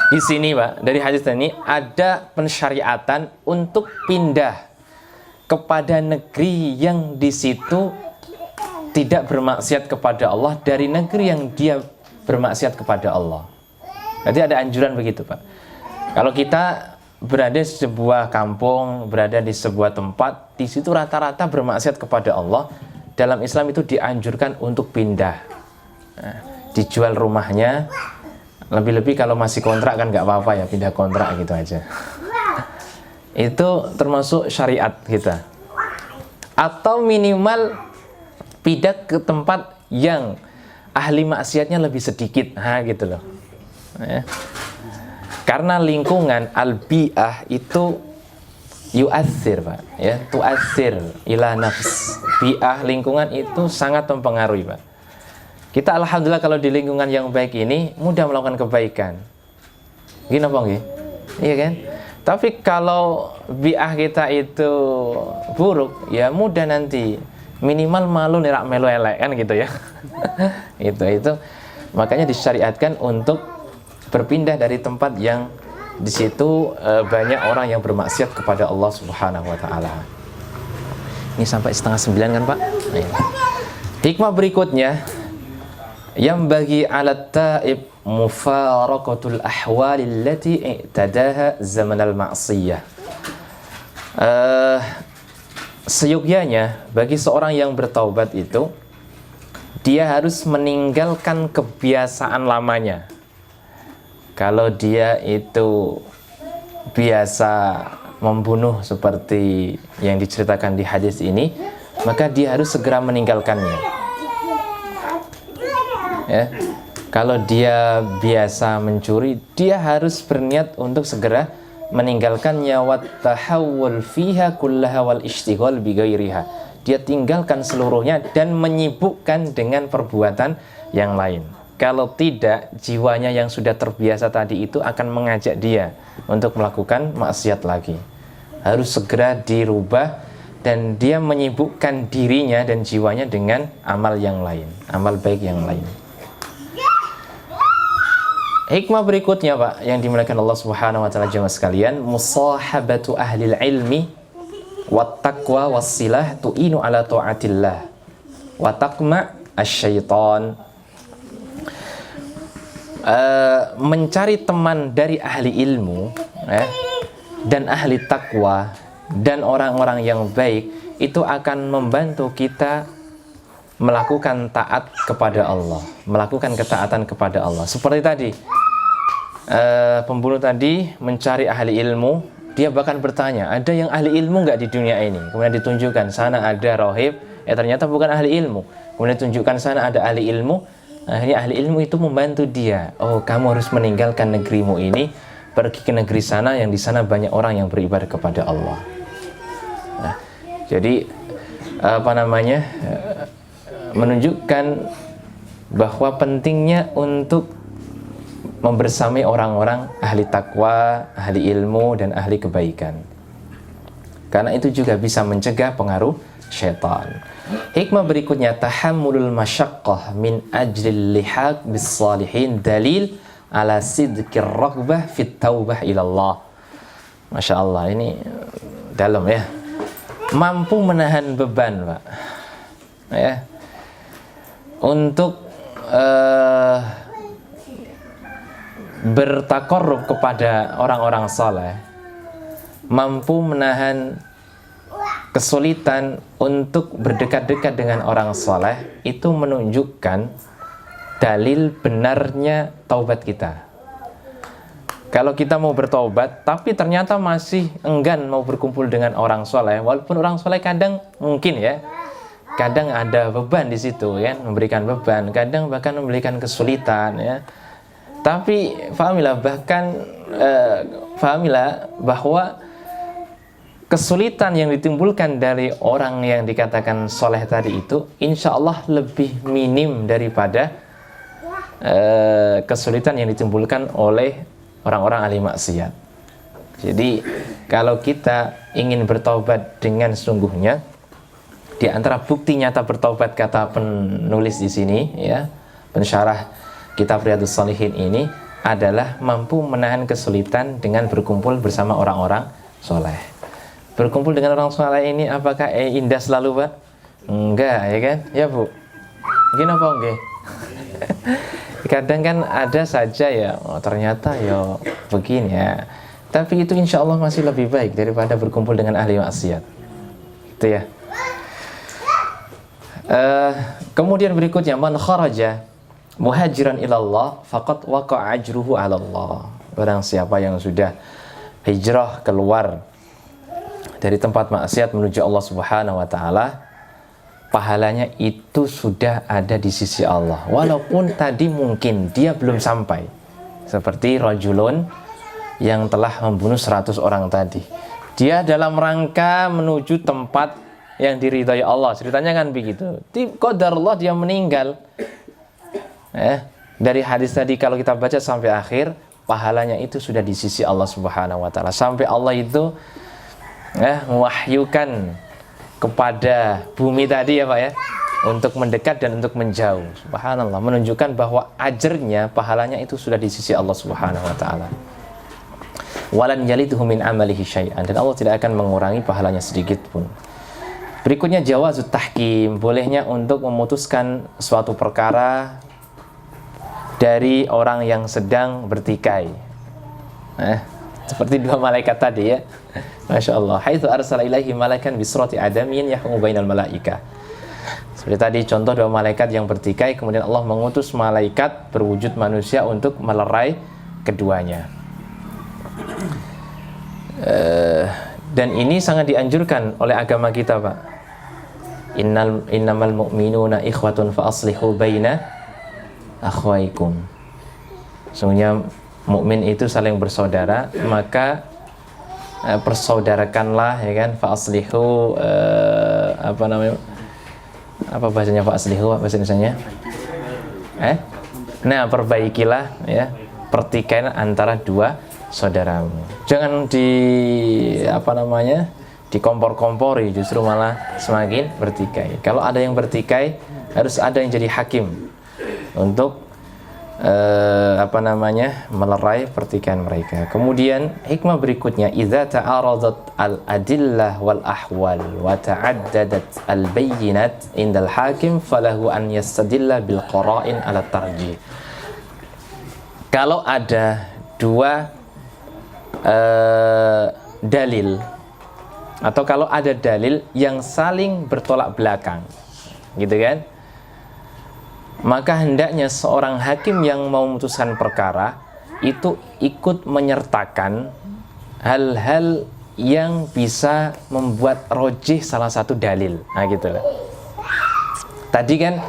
Speaker 1: Di sini Pak, dari hadis ini ada pensyariatan untuk pindah kepada negeri yang di situ tidak bermaksiat kepada Allah dari negeri yang dia bermaksiat kepada Allah. Jadi ada anjuran begitu Pak. Kalau kita berada di sebuah kampung, berada di sebuah tempat, di situ rata-rata bermaksiat kepada Allah, dalam Islam itu dianjurkan untuk pindah. Nah, dijual rumahnya, lebih-lebih kalau masih kontrak kan nggak apa-apa ya, pindah kontrak gitu aja. Itu termasuk syariat kita. Atau minimal pindah ke tempat yang ahli maksiatnya lebih sedikit, gitu loh. Ya. Karena lingkungan al-bi'ah itu yu'athir Pak ya, tu'athir ila nafs. Bi'ah lingkungan itu sangat mempengaruhi Pak. Kita alhamdulillah kalau di lingkungan yang baik ini mudah melakukan kebaikan. Gini apa nggih? Iya kan? Tapi kalau bi'ah kita itu buruk, ya mudah nanti minimal malu nirak melu elek kan gitu ya. itu makanya disyariatkan untuk berpindah dari tempat yang di situ banyak orang yang bermaksiat kepada Allah Subhanahu wa taala. Ini sampai 8:30 kan, Pak? Nah, hikmah berikutnya, yang bagi alat taib mufaraqatul ahwali allati i'tadaha zaman al-ma'siyah. Seyogyanya bagi seorang yang bertaubat itu, dia harus meninggalkan kebiasaan lamanya. Kalau dia itu biasa membunuh seperti yang diceritakan di hadis ini, maka dia harus segera meninggalkannya. Ya. Kalau dia biasa mencuri, dia harus berniat untuk segera meninggalkannya. Wa tahawwul fiha kullaha wal ishtighal bi ghairiha. Dia tinggalkan seluruhnya dan menyibukkan dengan perbuatan yang lain. Kalau tidak, jiwanya yang sudah terbiasa tadi itu akan mengajak dia untuk melakukan maksiat lagi. Harus segera dirubah dan dia menyibukkan dirinya dan jiwanya dengan amal yang lain, amal baik yang lain. Hikmah berikutnya Pak, yang dimuliakan Allah Subhanahu wa taala jemaah sekalian, musahabatu ahlil ilmi wat taqwa wassilah tu'inu ala ta'atillah wa taqma asyaitan. Mencari teman dari ahli ilmu dan ahli takwa dan orang-orang yang baik itu akan membantu kita melakukan taat kepada Allah, melakukan ketaatan kepada Allah. Seperti tadi pembunuh tadi mencari ahli ilmu, dia bahkan bertanya, ada yang ahli ilmu nggak di dunia ini? Kemudian ditunjukkan sana ada rohib, ternyata bukan ahli ilmu. Kemudian ditunjukkan sana ada ahli ilmu. Akhirnya ahli ilmu itu membantu dia. Oh, kamu harus meninggalkan negerimu ini, pergi ke negeri sana, yang di sana banyak orang yang beribadah kepada Allah. Nah, jadi menunjukkan bahwa pentingnya untuk membersamai orang-orang ahli takwa, ahli ilmu, dan ahli kebaikan. Karena itu juga bisa mencegah pengaruh syaitan. Hikmah berikutnya, tahammulul masyaqqah min ajlil lihaq bis salihin dalil ala sidqir raghbah fit taubah ilallah. Masya Allah, ini dalam ya. Mampu menahan beban Pak, ya, untuk bertakarrub kepada orang-orang saleh, mampu menahan kesulitan untuk berdekat-dekat dengan orang saleh, itu menunjukkan dalil benarnya taubat kita. Kalau kita mau bertobat tapi ternyata masih enggan mau berkumpul dengan orang soleh, walaupun orang soleh kadang mungkin ya, kadang ada beban di situ ya, memberikan beban, kadang bahkan memberikan kesulitan ya. Tapi fahamilah bahwa kesulitan yang ditimbulkan dari orang yang dikatakan soleh tadi itu insya Allah lebih minim daripada kesulitan yang ditimbulkan oleh orang-orang ahli maksiat. Jadi kalau kita ingin bertaubat dengan sungguhnya, di antara bukti nyata bertaubat kata penulis di sini ya, pensyarah kitab Riyadhus Shalihin ini adalah mampu menahan kesulitan dengan berkumpul bersama orang-orang soleh. Berkumpul dengan orang soleh ini apakah indah selalu, Pak? Enggak, ya kan? Ya, Bu. Mungkin apa enggak? Kadang kan ada saja ya, oh, ternyata ya begini ya. Tapi itu insya Allah masih lebih baik daripada berkumpul dengan ahli maksiat. Itu ya. Kemudian berikutnya, man kharaja muhajiran ilallah faqad waqa'a ajruhu 'ala Allah. Barang siapa yang sudah hijrah keluar dari tempat maksiat menuju Allah Subhanahu wa taala, pahalanya itu sudah ada di sisi Allah, walaupun tadi mungkin dia belum sampai, seperti rajulun yang telah membunuh 100 orang tadi. Dia dalam rangka menuju tempat yang diridhai Allah, ceritanya kan begitu. Qadarullah dia meninggal. Dari hadis tadi kalau kita baca sampai akhir, pahalanya itu sudah di sisi Allah Subhanahu wa taala. Sampai Allah itu mewahyukan kepada bumi tadi ya Pak ya, untuk mendekat dan untuk menjauh. Subhanallah, menunjukkan bahwa ajarnya, pahalanya itu sudah di sisi Allah Subhanahu wa taala. Walan yalidhu min amalihi syai'an, dan Allah tidak akan mengurangi pahalanya sedikit pun. Berikutnya jawazut tahkim, bolehnya untuk memutuskan suatu perkara dari orang yang sedang bertikai. Seperti dua malaikat tadi ya. Masya Allah. Haitsu arsala ilaihi malaikan bisurati adamiyyin yahkumu bainal malaika. Seperti tadi contoh dua malaikat yang bertikai, kemudian Allah mengutus malaikat berwujud manusia untuk melerai keduanya. Dan ini sangat dianjurkan oleh agama kita, Pak. Innamal mu'minuna ikhwatun fa aslihu baina akhwaikum. Sesungguhnya mukmin itu saling bersaudara, maka persaudarakanlah ya kan, fa aslihu apa bahasanya fa aslihu, bahasa Indonesianya? Nah, perbaikilah ya pertikaian antara dua saudaramu. Jangan dikompor-kompori, justru malah semakin bertikai. Kalau ada yang bertikai, harus ada yang jadi hakim untuk melerai pertikaian mereka. Kemudian hikmah berikutnya, idza ta'aradat al-adillah wal ahwal wa ta'addadat al-bayyinat indal hakim falahu an yastadilla bil qara'in ala tarjih. Kalau ada dua dalil, atau kalau ada dalil yang saling bertolak belakang, gitu kan, maka hendaknya seorang hakim yang mau memutuskan perkara itu ikut menyertakan hal-hal yang bisa membuat rojih salah satu dalil. Nah gitu lah. Tadi kan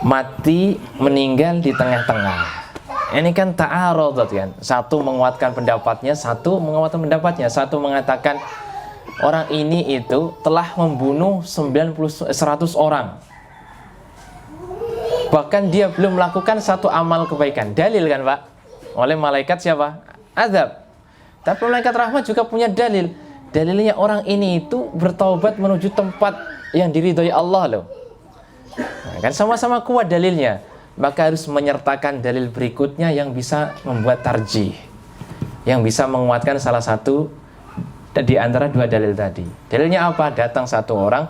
Speaker 1: mati meninggal di tengah-tengah. Ini kan ta'arodat kan. Satu menguatkan pendapatnya, satu menguatkan pendapatnya. Satu mengatakan orang ini itu telah membunuh 100 orang. Bahkan dia belum melakukan satu amal kebaikan. Dalil kan Pak? Oleh malaikat siapa? Azab. Tapi malaikat rahmat juga punya dalil. Dalilnya orang ini itu bertaubat menuju tempat yang diridhoi Allah loh. Nah, kan sama-sama kuat dalilnya. Maka harus menyertakan dalil berikutnya yang bisa membuat tarjih, yang bisa menguatkan salah satu di antara dua dalil tadi. Dalilnya apa? Datang satu orang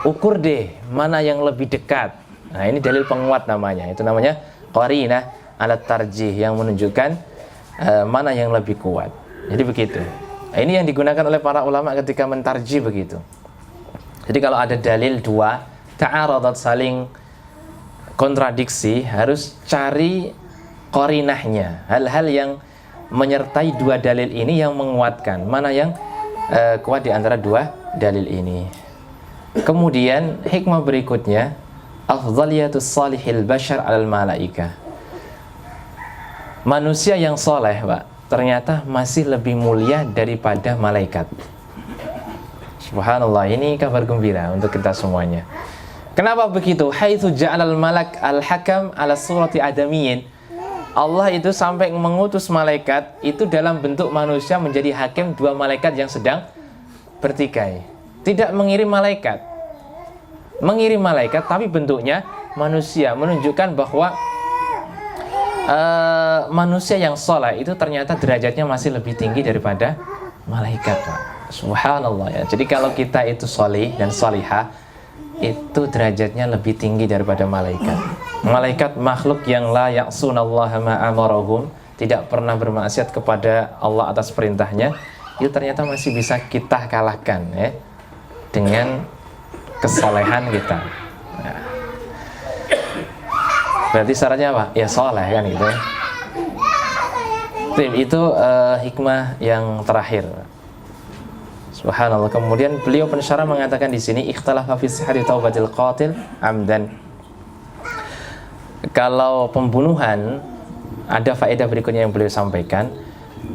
Speaker 1: ukur deh mana yang lebih dekat. Nah, ini dalil penguat namanya. Itu namanya qarinah alat tarjih yang menunjukkan mana yang lebih kuat. Jadi begitu. Nah, ini yang digunakan oleh para ulama ketika mentarjih begitu. Jadi kalau ada dalil dua ta'aradat, saling kontradiksi, harus cari qarinahnya, hal-hal yang menyertai dua dalil ini yang menguatkan, mana yang kuat di antara dua dalil ini. Kemudian hikmah berikutnya, afdhaliyatus salihil bashar alal malaika. Manusia yang soleh, Pak, ternyata masih lebih mulia daripada malaikat. Subhanallah, ini kabar gembira untuk kita semuanya. Kenapa begitu? Haitsu ja'alal malak al-hakam ala surati adamiyyin. Allah itu sampai mengutus malaikat itu dalam bentuk manusia menjadi hakim dua malaikat yang sedang bertikai. Tidak mengirim malaikat. Mengirim malaikat tapi bentuknya manusia, menunjukkan bahwa manusia yang soleh itu ternyata derajatnya masih lebih tinggi daripada malaikat, Pak. Subhanallah ya. Jadi kalau kita itu soleh dan solihah, itu derajatnya lebih tinggi daripada malaikat. Malaikat makhluk yang la ya'sunallaha ma amarahum, tidak pernah bermaksiat kepada Allah atas perintahnya, itu ternyata masih bisa kita kalahkan ya, dengan kesolehan kita. Nah, berarti syaratnya apa? Ya soleh kan gitu ya. Itu hikmah yang terakhir. Subhanallah. Kemudian beliau pensyarah mengatakan di sini ikhtalafa fi sihhati taubatil qatil amdan. Kalau pembunuhan, ada faedah berikutnya yang beliau sampaikan.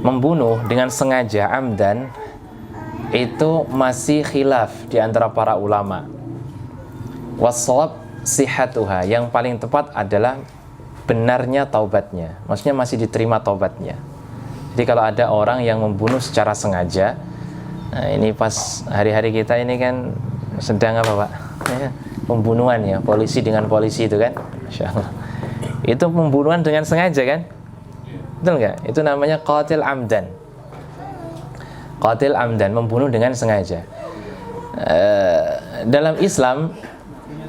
Speaker 1: Membunuh dengan sengaja amdan itu masih khilaf di antara para ulama. Wasshawab sihhatuha, yang paling tepat adalah benarnya taubatnya. Maksudnya masih diterima taubatnya. Jadi kalau ada orang yang membunuh secara sengaja, nah ini pas hari-hari kita ini kan sedang apa, Pak? Ya, pembunuhan ya, polisi dengan polisi itu kan, Masya Allah. Itu pembunuhan dengan sengaja kan? Betul nggak? Itu namanya qatil amdan. Qatil amdan, membunuh dengan sengaja. Dalam Islam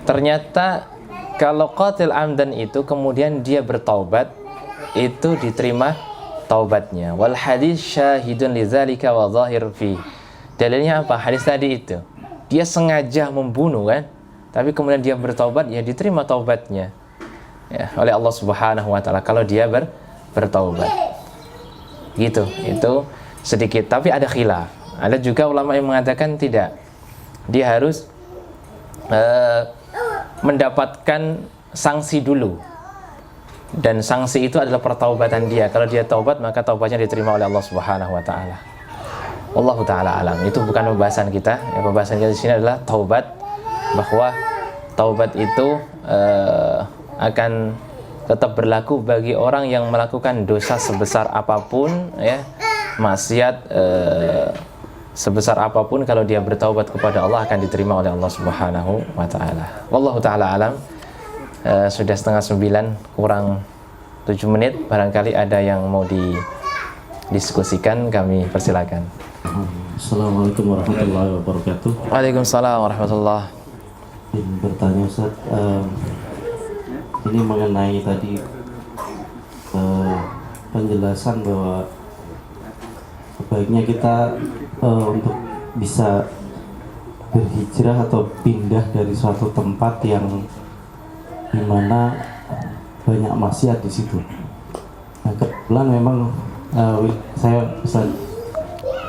Speaker 1: ternyata kalau qatil amdan itu kemudian dia bertaubat, itu diterima taubatnya. Wal hadis syahidun lidzalika wa zahir fi. Dalilnya apa? Hadis tadi itu. Dia sengaja membunuh kan, tapi kemudian dia bertaubat, ya diterima taubatnya ya, oleh Allah Subhanahu wa taala kalau dia bertaubat. Gitu. Itu sedikit, tapi ada khilaf. Ada juga ulama yang mengatakan tidak. Dia harus mendapatkan sanksi dulu. Dan sanksi itu adalah pertaubatan dia. Kalau dia taubat, maka taubatnya diterima oleh Allah Subhanahu wa taala. Wallahu taala alam. Itu bukan pembahasan kita. Ya, pembahasan kita di sini adalah taubat, bahwa taubat itu akan tetap berlaku bagi orang yang melakukan dosa sebesar apapun ya, maksiat sebesar apapun, kalau dia bertaubat kepada Allah akan diterima oleh Allah Subhanahu wa taala. Wallahu taala alam. Sudah 8:30 kurang 7 menit, barangkali ada yang mau didiskusikan, kami persilakan.
Speaker 3: Assalamualaikum warahmatullahi wabarakatuh.
Speaker 1: Waalaikumsalam warahmatullahi.
Speaker 3: Ingin bertanya Ustaz, ini mengenai tadi penjelasan bahwa sebaiknya kita untuk bisa berhijrah atau pindah dari suatu tempat yang dimana banyak maksiat di situ. Nah, kebetulan memang saya Ustaz,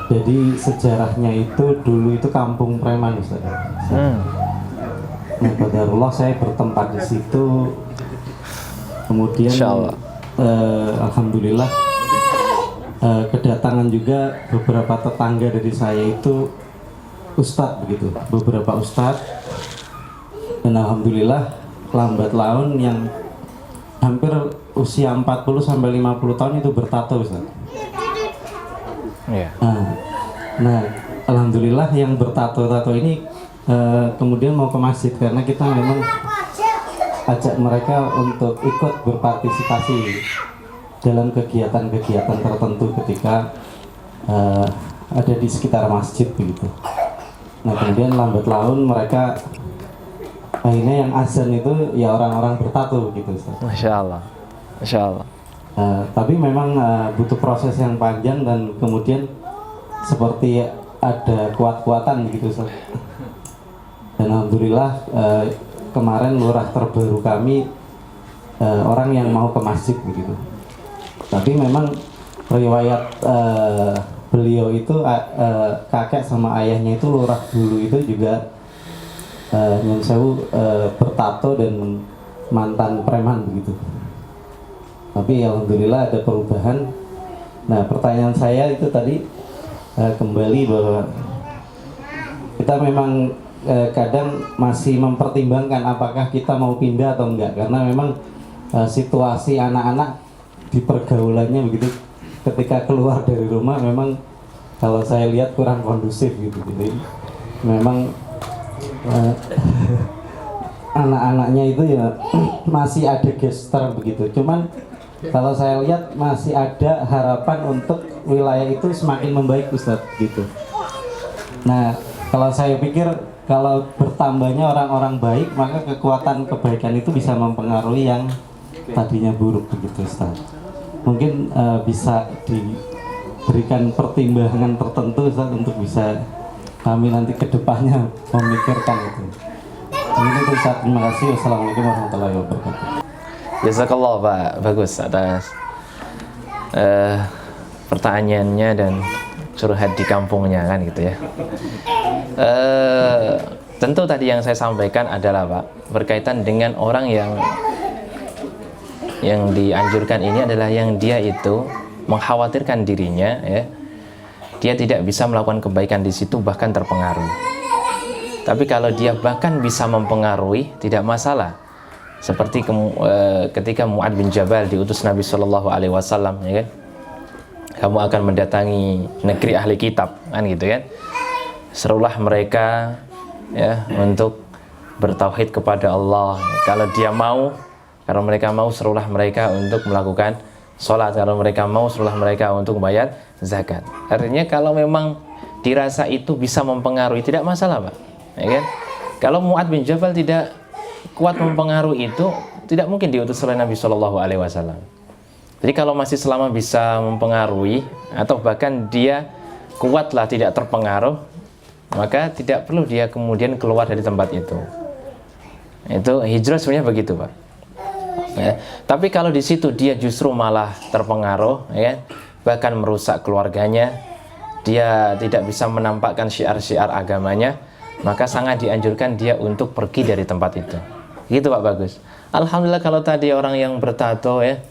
Speaker 3: jadi sejarahnya itu dulu itu kampung preman Ustaz. Nah, qadarullah saya bertempat di situ. Kemudian alhamdulillah kedatangan juga beberapa tetangga dari saya itu ustadz begitu, beberapa ustadz, dan alhamdulillah lambat laun yang hampir usia 40 sampai 50 tahun itu bertato Ustaz. Yeah. Nah, alhamdulillah yang bertato-tato ini kemudian mau ke masjid karena kita memang ajak mereka untuk ikut berpartisipasi dalam kegiatan-kegiatan tertentu ketika ada di sekitar masjid begitu. Nah, kemudian lambat laun mereka akhirnya yang azan itu ya orang-orang bertato gitu Ustaz.
Speaker 1: Masya Allah, Masya Allah.
Speaker 3: Tapi memang butuh proses yang panjang dan kemudian seperti ada kuat-kuatan gitu Ustaz. Dan alhamdulillah kemarin lurah terbaru kami orang yang mau ke masjid begitu. Tapi memang riwayat beliau itu kakek sama ayahnya itu lurah dulu itu juga Nyun Sewu bertato dan mantan preman begitu. Tapi alhamdulillah ada perubahan. Nah, pertanyaan saya itu tadi kembali bahwa kita memang kadang masih mempertimbangkan apakah kita mau pindah atau enggak, karena memang situasi anak-anak di pergaulannya begitu ketika keluar dari rumah memang kalau saya lihat kurang kondusif gitu. Jadi memang anak-anaknya itu ya masih ada gester begitu. Cuman kalau saya lihat masih ada harapan untuk wilayah itu semakin membaik Ustadz gitu. Nah, kalau saya pikir kalau bertambahnya orang-orang baik, maka kekuatan kebaikan itu bisa mempengaruhi yang tadinya buruk begitu Ustadz. Mungkin bisa diberikan pertimbangan tertentu Ustadz untuk bisa kami nanti kedepannya memikirkan itu. Ini itu Ustadz, terima kasih. Wassalamualaikum warahmatullahi wabarakatuh.
Speaker 1: Jazakallah Pak, bagus atas pertanyaannya dan curhat di kampungnya kan gitu ya. Tentu tadi yang saya sampaikan adalah Pak, berkaitan dengan orang yang dianjurkan ini adalah yang dia itu mengkhawatirkan dirinya ya, dia tidak bisa melakukan kebaikan di situ bahkan terpengaruh. Tapi kalau dia bahkan bisa mempengaruhi, tidak masalah. Seperti ketika Mu'ad bin Jabal diutus Nabi Shallallahu Alaihi Wasallam, ya kan? Kamu akan mendatangi negeri ahli kitab, kan gitu kan? Serulah mereka ya untuk bertauhid kepada Allah. Kalau dia mau, kalau mereka mau, serulah mereka untuk melakukan sholat. Kalau mereka mau, serulah mereka untuk membayar zakat. Artinya kalau memang dirasa itu bisa mempengaruhi, tidak masalah Pak, ya kan? Kalau Mu'ad bin Jabal tidak kuat mempengaruhi itu, tidak mungkin diutus oleh Nabi Shallallahu Alaihi Wasallam. Jadi kalau masih selama bisa mempengaruhi atau bahkan dia kuatlah tidak terpengaruh, maka tidak perlu dia kemudian keluar dari tempat itu. Itu hijrah sebenarnya begitu Pak. Ya. Tapi kalau di situ dia justru malah terpengaruh, ya, bahkan merusak keluarganya, dia tidak bisa menampakkan syiar-syiar agamanya, maka sangat dianjurkan dia untuk pergi dari tempat itu. Gitu Pak, bagus. Alhamdulillah kalau tadi orang yang bertato ya,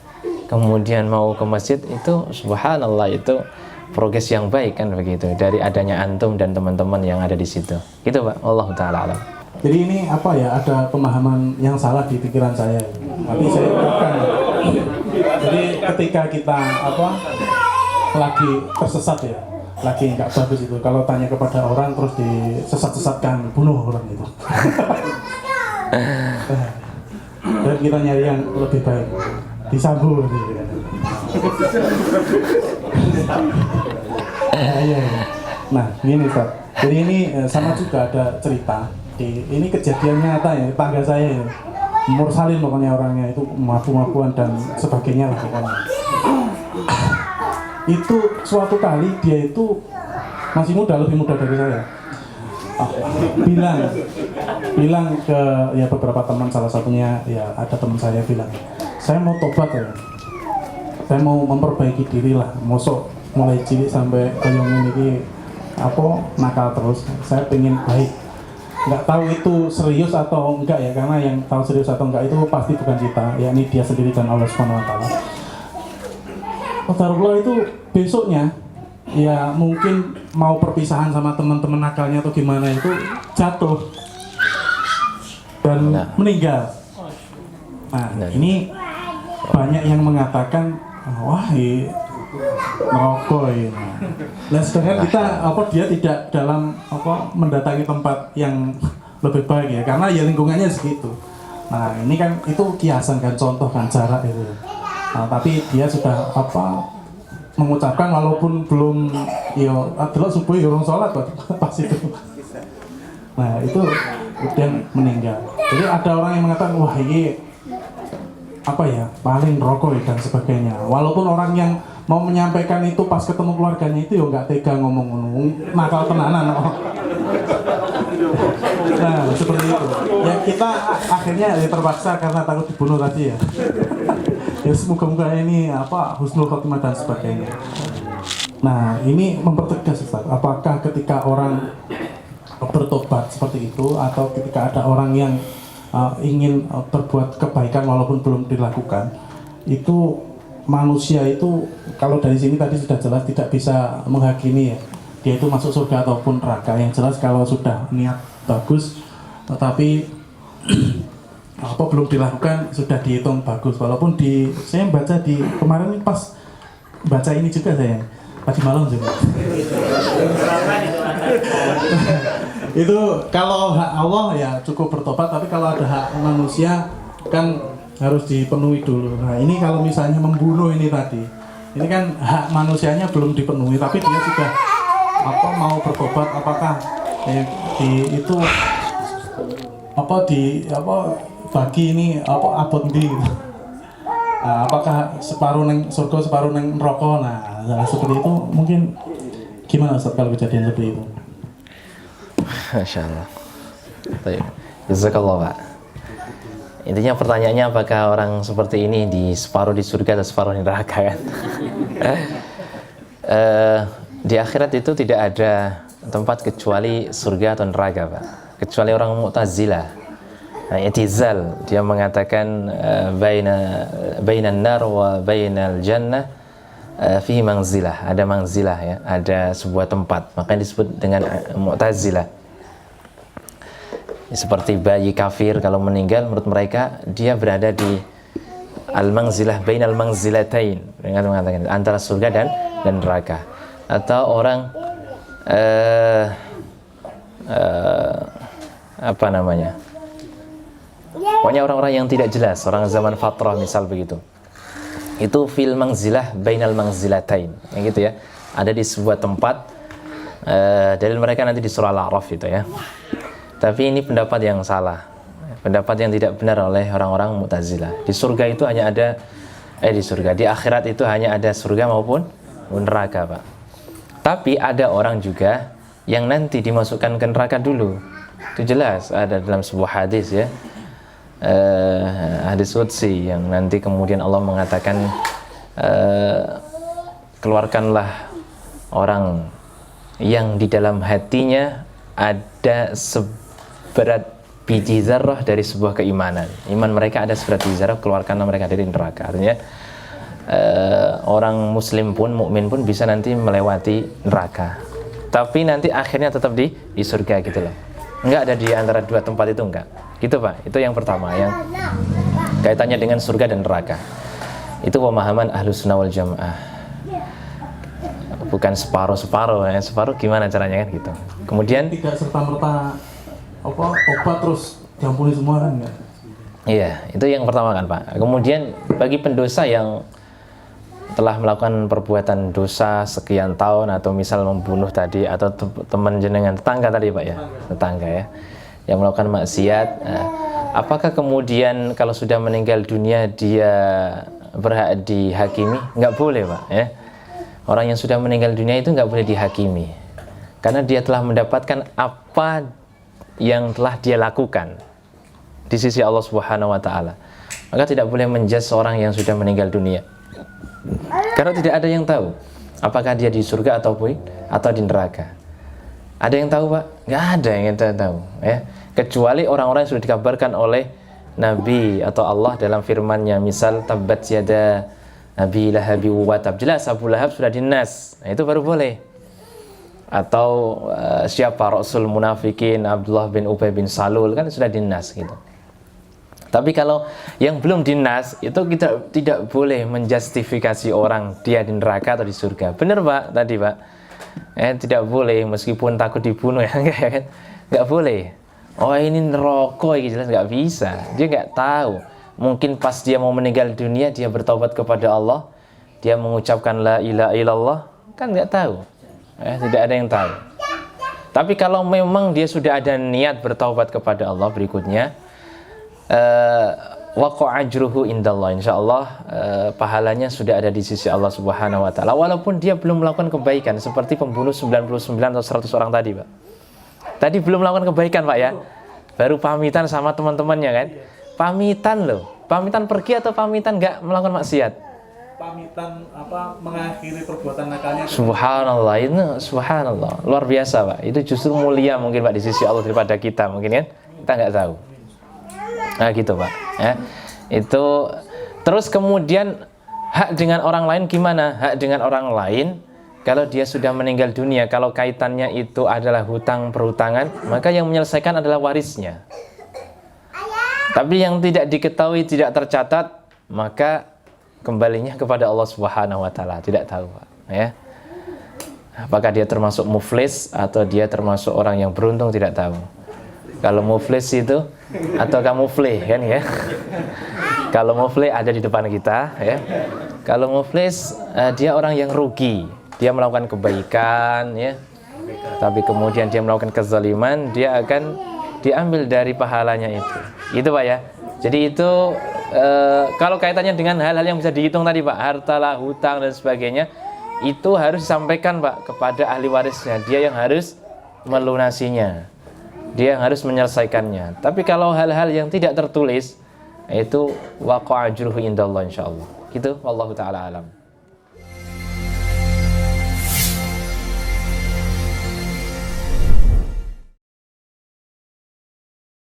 Speaker 1: kemudian mau ke masjid, itu subhanallah, itu progres yang baik kan begitu, dari adanya antum dan teman-teman yang ada di situ. Gitu Pak, Allahu taala alam.
Speaker 4: Jadi ini apa ya, ada pemahaman yang salah di pikiran saya. Tapi saya bukan. Jadi ketika kita lagi tersesat ya, lagi nggak bagus itu, kalau tanya kepada orang terus disesat-sesatkan, bunuh orang itu. Dan kita nyari yang lebih baik, disambung gitu kan. Nah ini Ustaz, jadi ini sama juga ada cerita. Ini kejadian nyata ya, tangga saya ya, mursalin pokoknya orangnya itu, mabuk-mabukan dan sebagainya lah pokoknya. Itu suatu kali dia itu masih muda, lebih muda dari saya, bilang ke ya beberapa teman, salah satunya ya ada teman saya bilang, saya mau tobat ya, saya mau memperbaiki diri lah, mosok mulai cilik sampai kayong ini nakal terus, saya pengen baik. Nggak tahu itu serius atau enggak ya, karena yang tahu serius atau enggak itu pasti bukan kita, yakni dia sendiri dan Allah Subhanahu Wa Taala. Qadarullah itu besoknya ya mungkin mau perpisahan sama teman-teman nakalnya atau gimana, itu jatuh dan meninggal. Nah ini banyak yang mengatakan, wah merokok ini. Nah sedangkan kita dia tidak dalam mendatangi tempat yang lebih baik ya, karena ya lingkungannya segitu. Nah ini kan itu kiasan kan, contoh kan, jarak itu. Nah, tapi dia sudah mengucapkan walaupun belum adalah subuh orang sholat pas itu. Nah itu kemudian meninggal. Jadi ada orang yang mengatakan wah ini apa ya paling rokok dan sebagainya. Walaupun orang yang mau menyampaikan itu pas ketemu keluarganya itu ya nggak tega ngomong nakal tenanan. Nah seperti itu. Ya kita akhirnya ya terpaksa karena takut dibunuh tadi ya. Ya semoga-moga ini apa husnul khotimah dan sebagainya. Nah ini mempertegas Ustaz, apakah ketika orang bertobat seperti itu atau ketika ada orang yang ingin berbuat kebaikan walaupun belum dilakukan, itu manusia itu kalau dari sini tadi sudah jelas tidak bisa menghakimi ya dia itu masuk surga ataupun neraka. Yang jelas kalau sudah niat bagus tetapi apa belum dilakukan sudah dihitung bagus. Walaupun saya baca di kemarin pas baca ini juga saya tadi malam juga itu kalau hak Allah ya cukup bertobat, tapi kalau ada hak manusia kan harus dipenuhi dulu. Nah ini kalau misalnya membunuh ini tadi, ini kan hak manusianya belum dipenuhi, tapi dia sudah apa mau bertobat, apakah itu bagi ini abot di nah, apakah separuh neng surga separuh neng neraka. Nah seperti itu mungkin gimana Ustaz kalau kejadian seperti itu?
Speaker 1: Masya Allah. Baik. Jazakallah Pak. Intinya pertanyaannya apakah orang seperti ini di separuh di surga atau separuh di neraka kan? Di akhirat itu tidak ada tempat kecuali surga atau neraka Pak. Kecuali orang Mu'tazilah. Nah, i'tizal dia mengatakan bainan nar wa bainal jannah fihi manzilah, ada manzilah ya, ada sebuah tempat, makanya disebut dengan Mu'tazilah. Seperti bayi kafir kalau meninggal menurut mereka dia berada di al-manzilah bainal manzilatain, dengan mengatakan antara surga dan neraka. Atau orang apa namanya? Pokoknya orang-orang yang tidak jelas, orang zaman fatrah misal begitu. Itu fil manzilah bainal manzilatain, yang gitu ya. Ada di sebuah tempat. Dalil mereka nanti di surah Al-A'raf itu ya. Tapi ini pendapat yang salah, pendapat yang tidak benar oleh orang-orang Mu'tazilah. Di surga itu hanya ada di akhirat itu hanya ada surga maupun neraka Pak. Tapi ada orang juga yang nanti dimasukkan ke neraka dulu. Itu jelas ada dalam sebuah hadis ya. Hadis qudsi yang nanti kemudian Allah mengatakan keluarkanlah orang yang di dalam hatinya ada seberat biji zarrah dari sebuah keimanan. Iman mereka ada seberat biji zarrah, keluarkanlah mereka dari neraka. Artinya orang muslim pun, mukmin pun bisa nanti melewati neraka. Tapi nanti akhirnya tetap di surga gitu loh. Enggak ada di antara dua tempat itu, enggak. Gitu Pak, itu yang pertama yang kaitannya dengan surga dan neraka. Itu pemahaman Ahlus Sunnah wal Jamaah. Bukan separuh-separuh, ya. Separuh gimana caranya kan gitu. Kemudian
Speaker 4: tidak serta-merta obat terus diampuni semua kan enggak?
Speaker 1: Iya, itu yang pertama kan Pak. Kemudian bagi pendosa yang telah melakukan perbuatan dosa sekian tahun atau misal membunuh tadi atau teman jenengan tetangga tadi Pak ya, tetangga ya, yang melakukan maksiat, apakah kemudian kalau sudah meninggal dunia dia berhak dihakimi? Nggak boleh Pak ya. Orang yang sudah meninggal dunia itu nggak boleh dihakimi karena dia telah mendapatkan apa yang telah dia lakukan di sisi Allah Subhanahu wa taala. Maka tidak boleh menjudge seorang yang sudah meninggal dunia. Karena tidak ada yang tahu apakah dia di surga atau di neraka. Ada yang tahu Pak? Nggak ada yang tahu ya. Kecuali orang-orang yang sudah dikabarkan oleh Nabi atau Allah dalam firman-Nya, misal tabbat yada Abi Lahab wa tab, jelas Abu Lahab sudah dinas. Nah, itu baru boleh. Atau siapa Rasul Munafikin Abdullah bin Ubay bin Salul kan sudah dinas gitu. Tapi kalau yang belum dinas itu kita tidak boleh menjustifikasi orang dia di neraka atau di surga. Benar Pak tadi Pak? Tidak boleh meskipun takut dibunuh ya, enggak kan? Enggak boleh. Oh ini neraka ini jelas nggak bisa. Dia nggak tahu. Mungkin pas dia mau meninggal dunia dia bertobat kepada Allah, dia mengucapkan la ilaha illallah, kan nggak tahu. Tidak ada yang tahu. Tapi kalau memang dia sudah ada niat bertaubat kepada Allah berikutnya, waqa ajruhu indallah, insyaallah pahalanya sudah ada di sisi Allah Subhanahu wa taala, walaupun dia belum melakukan kebaikan seperti pembunuh 99 atau 100 orang tadi, Pak. Tadi belum melakukan kebaikan, Pak, ya. Baru pamitan sama teman-temannya kan. Pamitan loh. Pamitan pergi atau pamitan nggak melakukan maksiat?
Speaker 4: Pamitan mengakhiri perbuatan nakalnya.
Speaker 1: Subhanallah, ini subhanallah, luar biasa, Pak. Itu justru mulia mungkin, Pak, di sisi Allah daripada kita mungkin kan. Kita nggak tahu. Nah gitu, Pak, ya. Itu terus kemudian hak dengan orang lain gimana? Hak dengan orang lain kalau dia sudah meninggal dunia, kalau kaitannya itu adalah hutang perhutangan, maka yang menyelesaikan adalah warisnya. Tapi yang tidak diketahui, tidak tercatat, maka kembalinya kepada Allah Subhanahu wa taala, tidak tahu, Pak, ya. Apakah dia termasuk muflis atau dia termasuk orang yang beruntung, tidak tahu. Kalau muflis itu atau kamufle kan ya. Kalau muflis ada di depan kita ya. Kalau muflis dia orang yang rugi. Dia melakukan kebaikan ya. Tapi kemudian dia melakukan kezaliman, dia akan diambil dari pahalanya itu. Itu, Pak, ya. Jadi itu kalau kaitannya dengan hal-hal yang bisa dihitung tadi, Pak, hartalah, hutang dan sebagainya, itu harus disampaikan, Pak, kepada ahli warisnya. Dia yang harus melunasinya. Dia yang harus menyelesaikannya. Tapi kalau hal-hal yang tidak tertulis, itu waqa ajruhu indallah, insyaallah. Gitu, wallahu taala alam.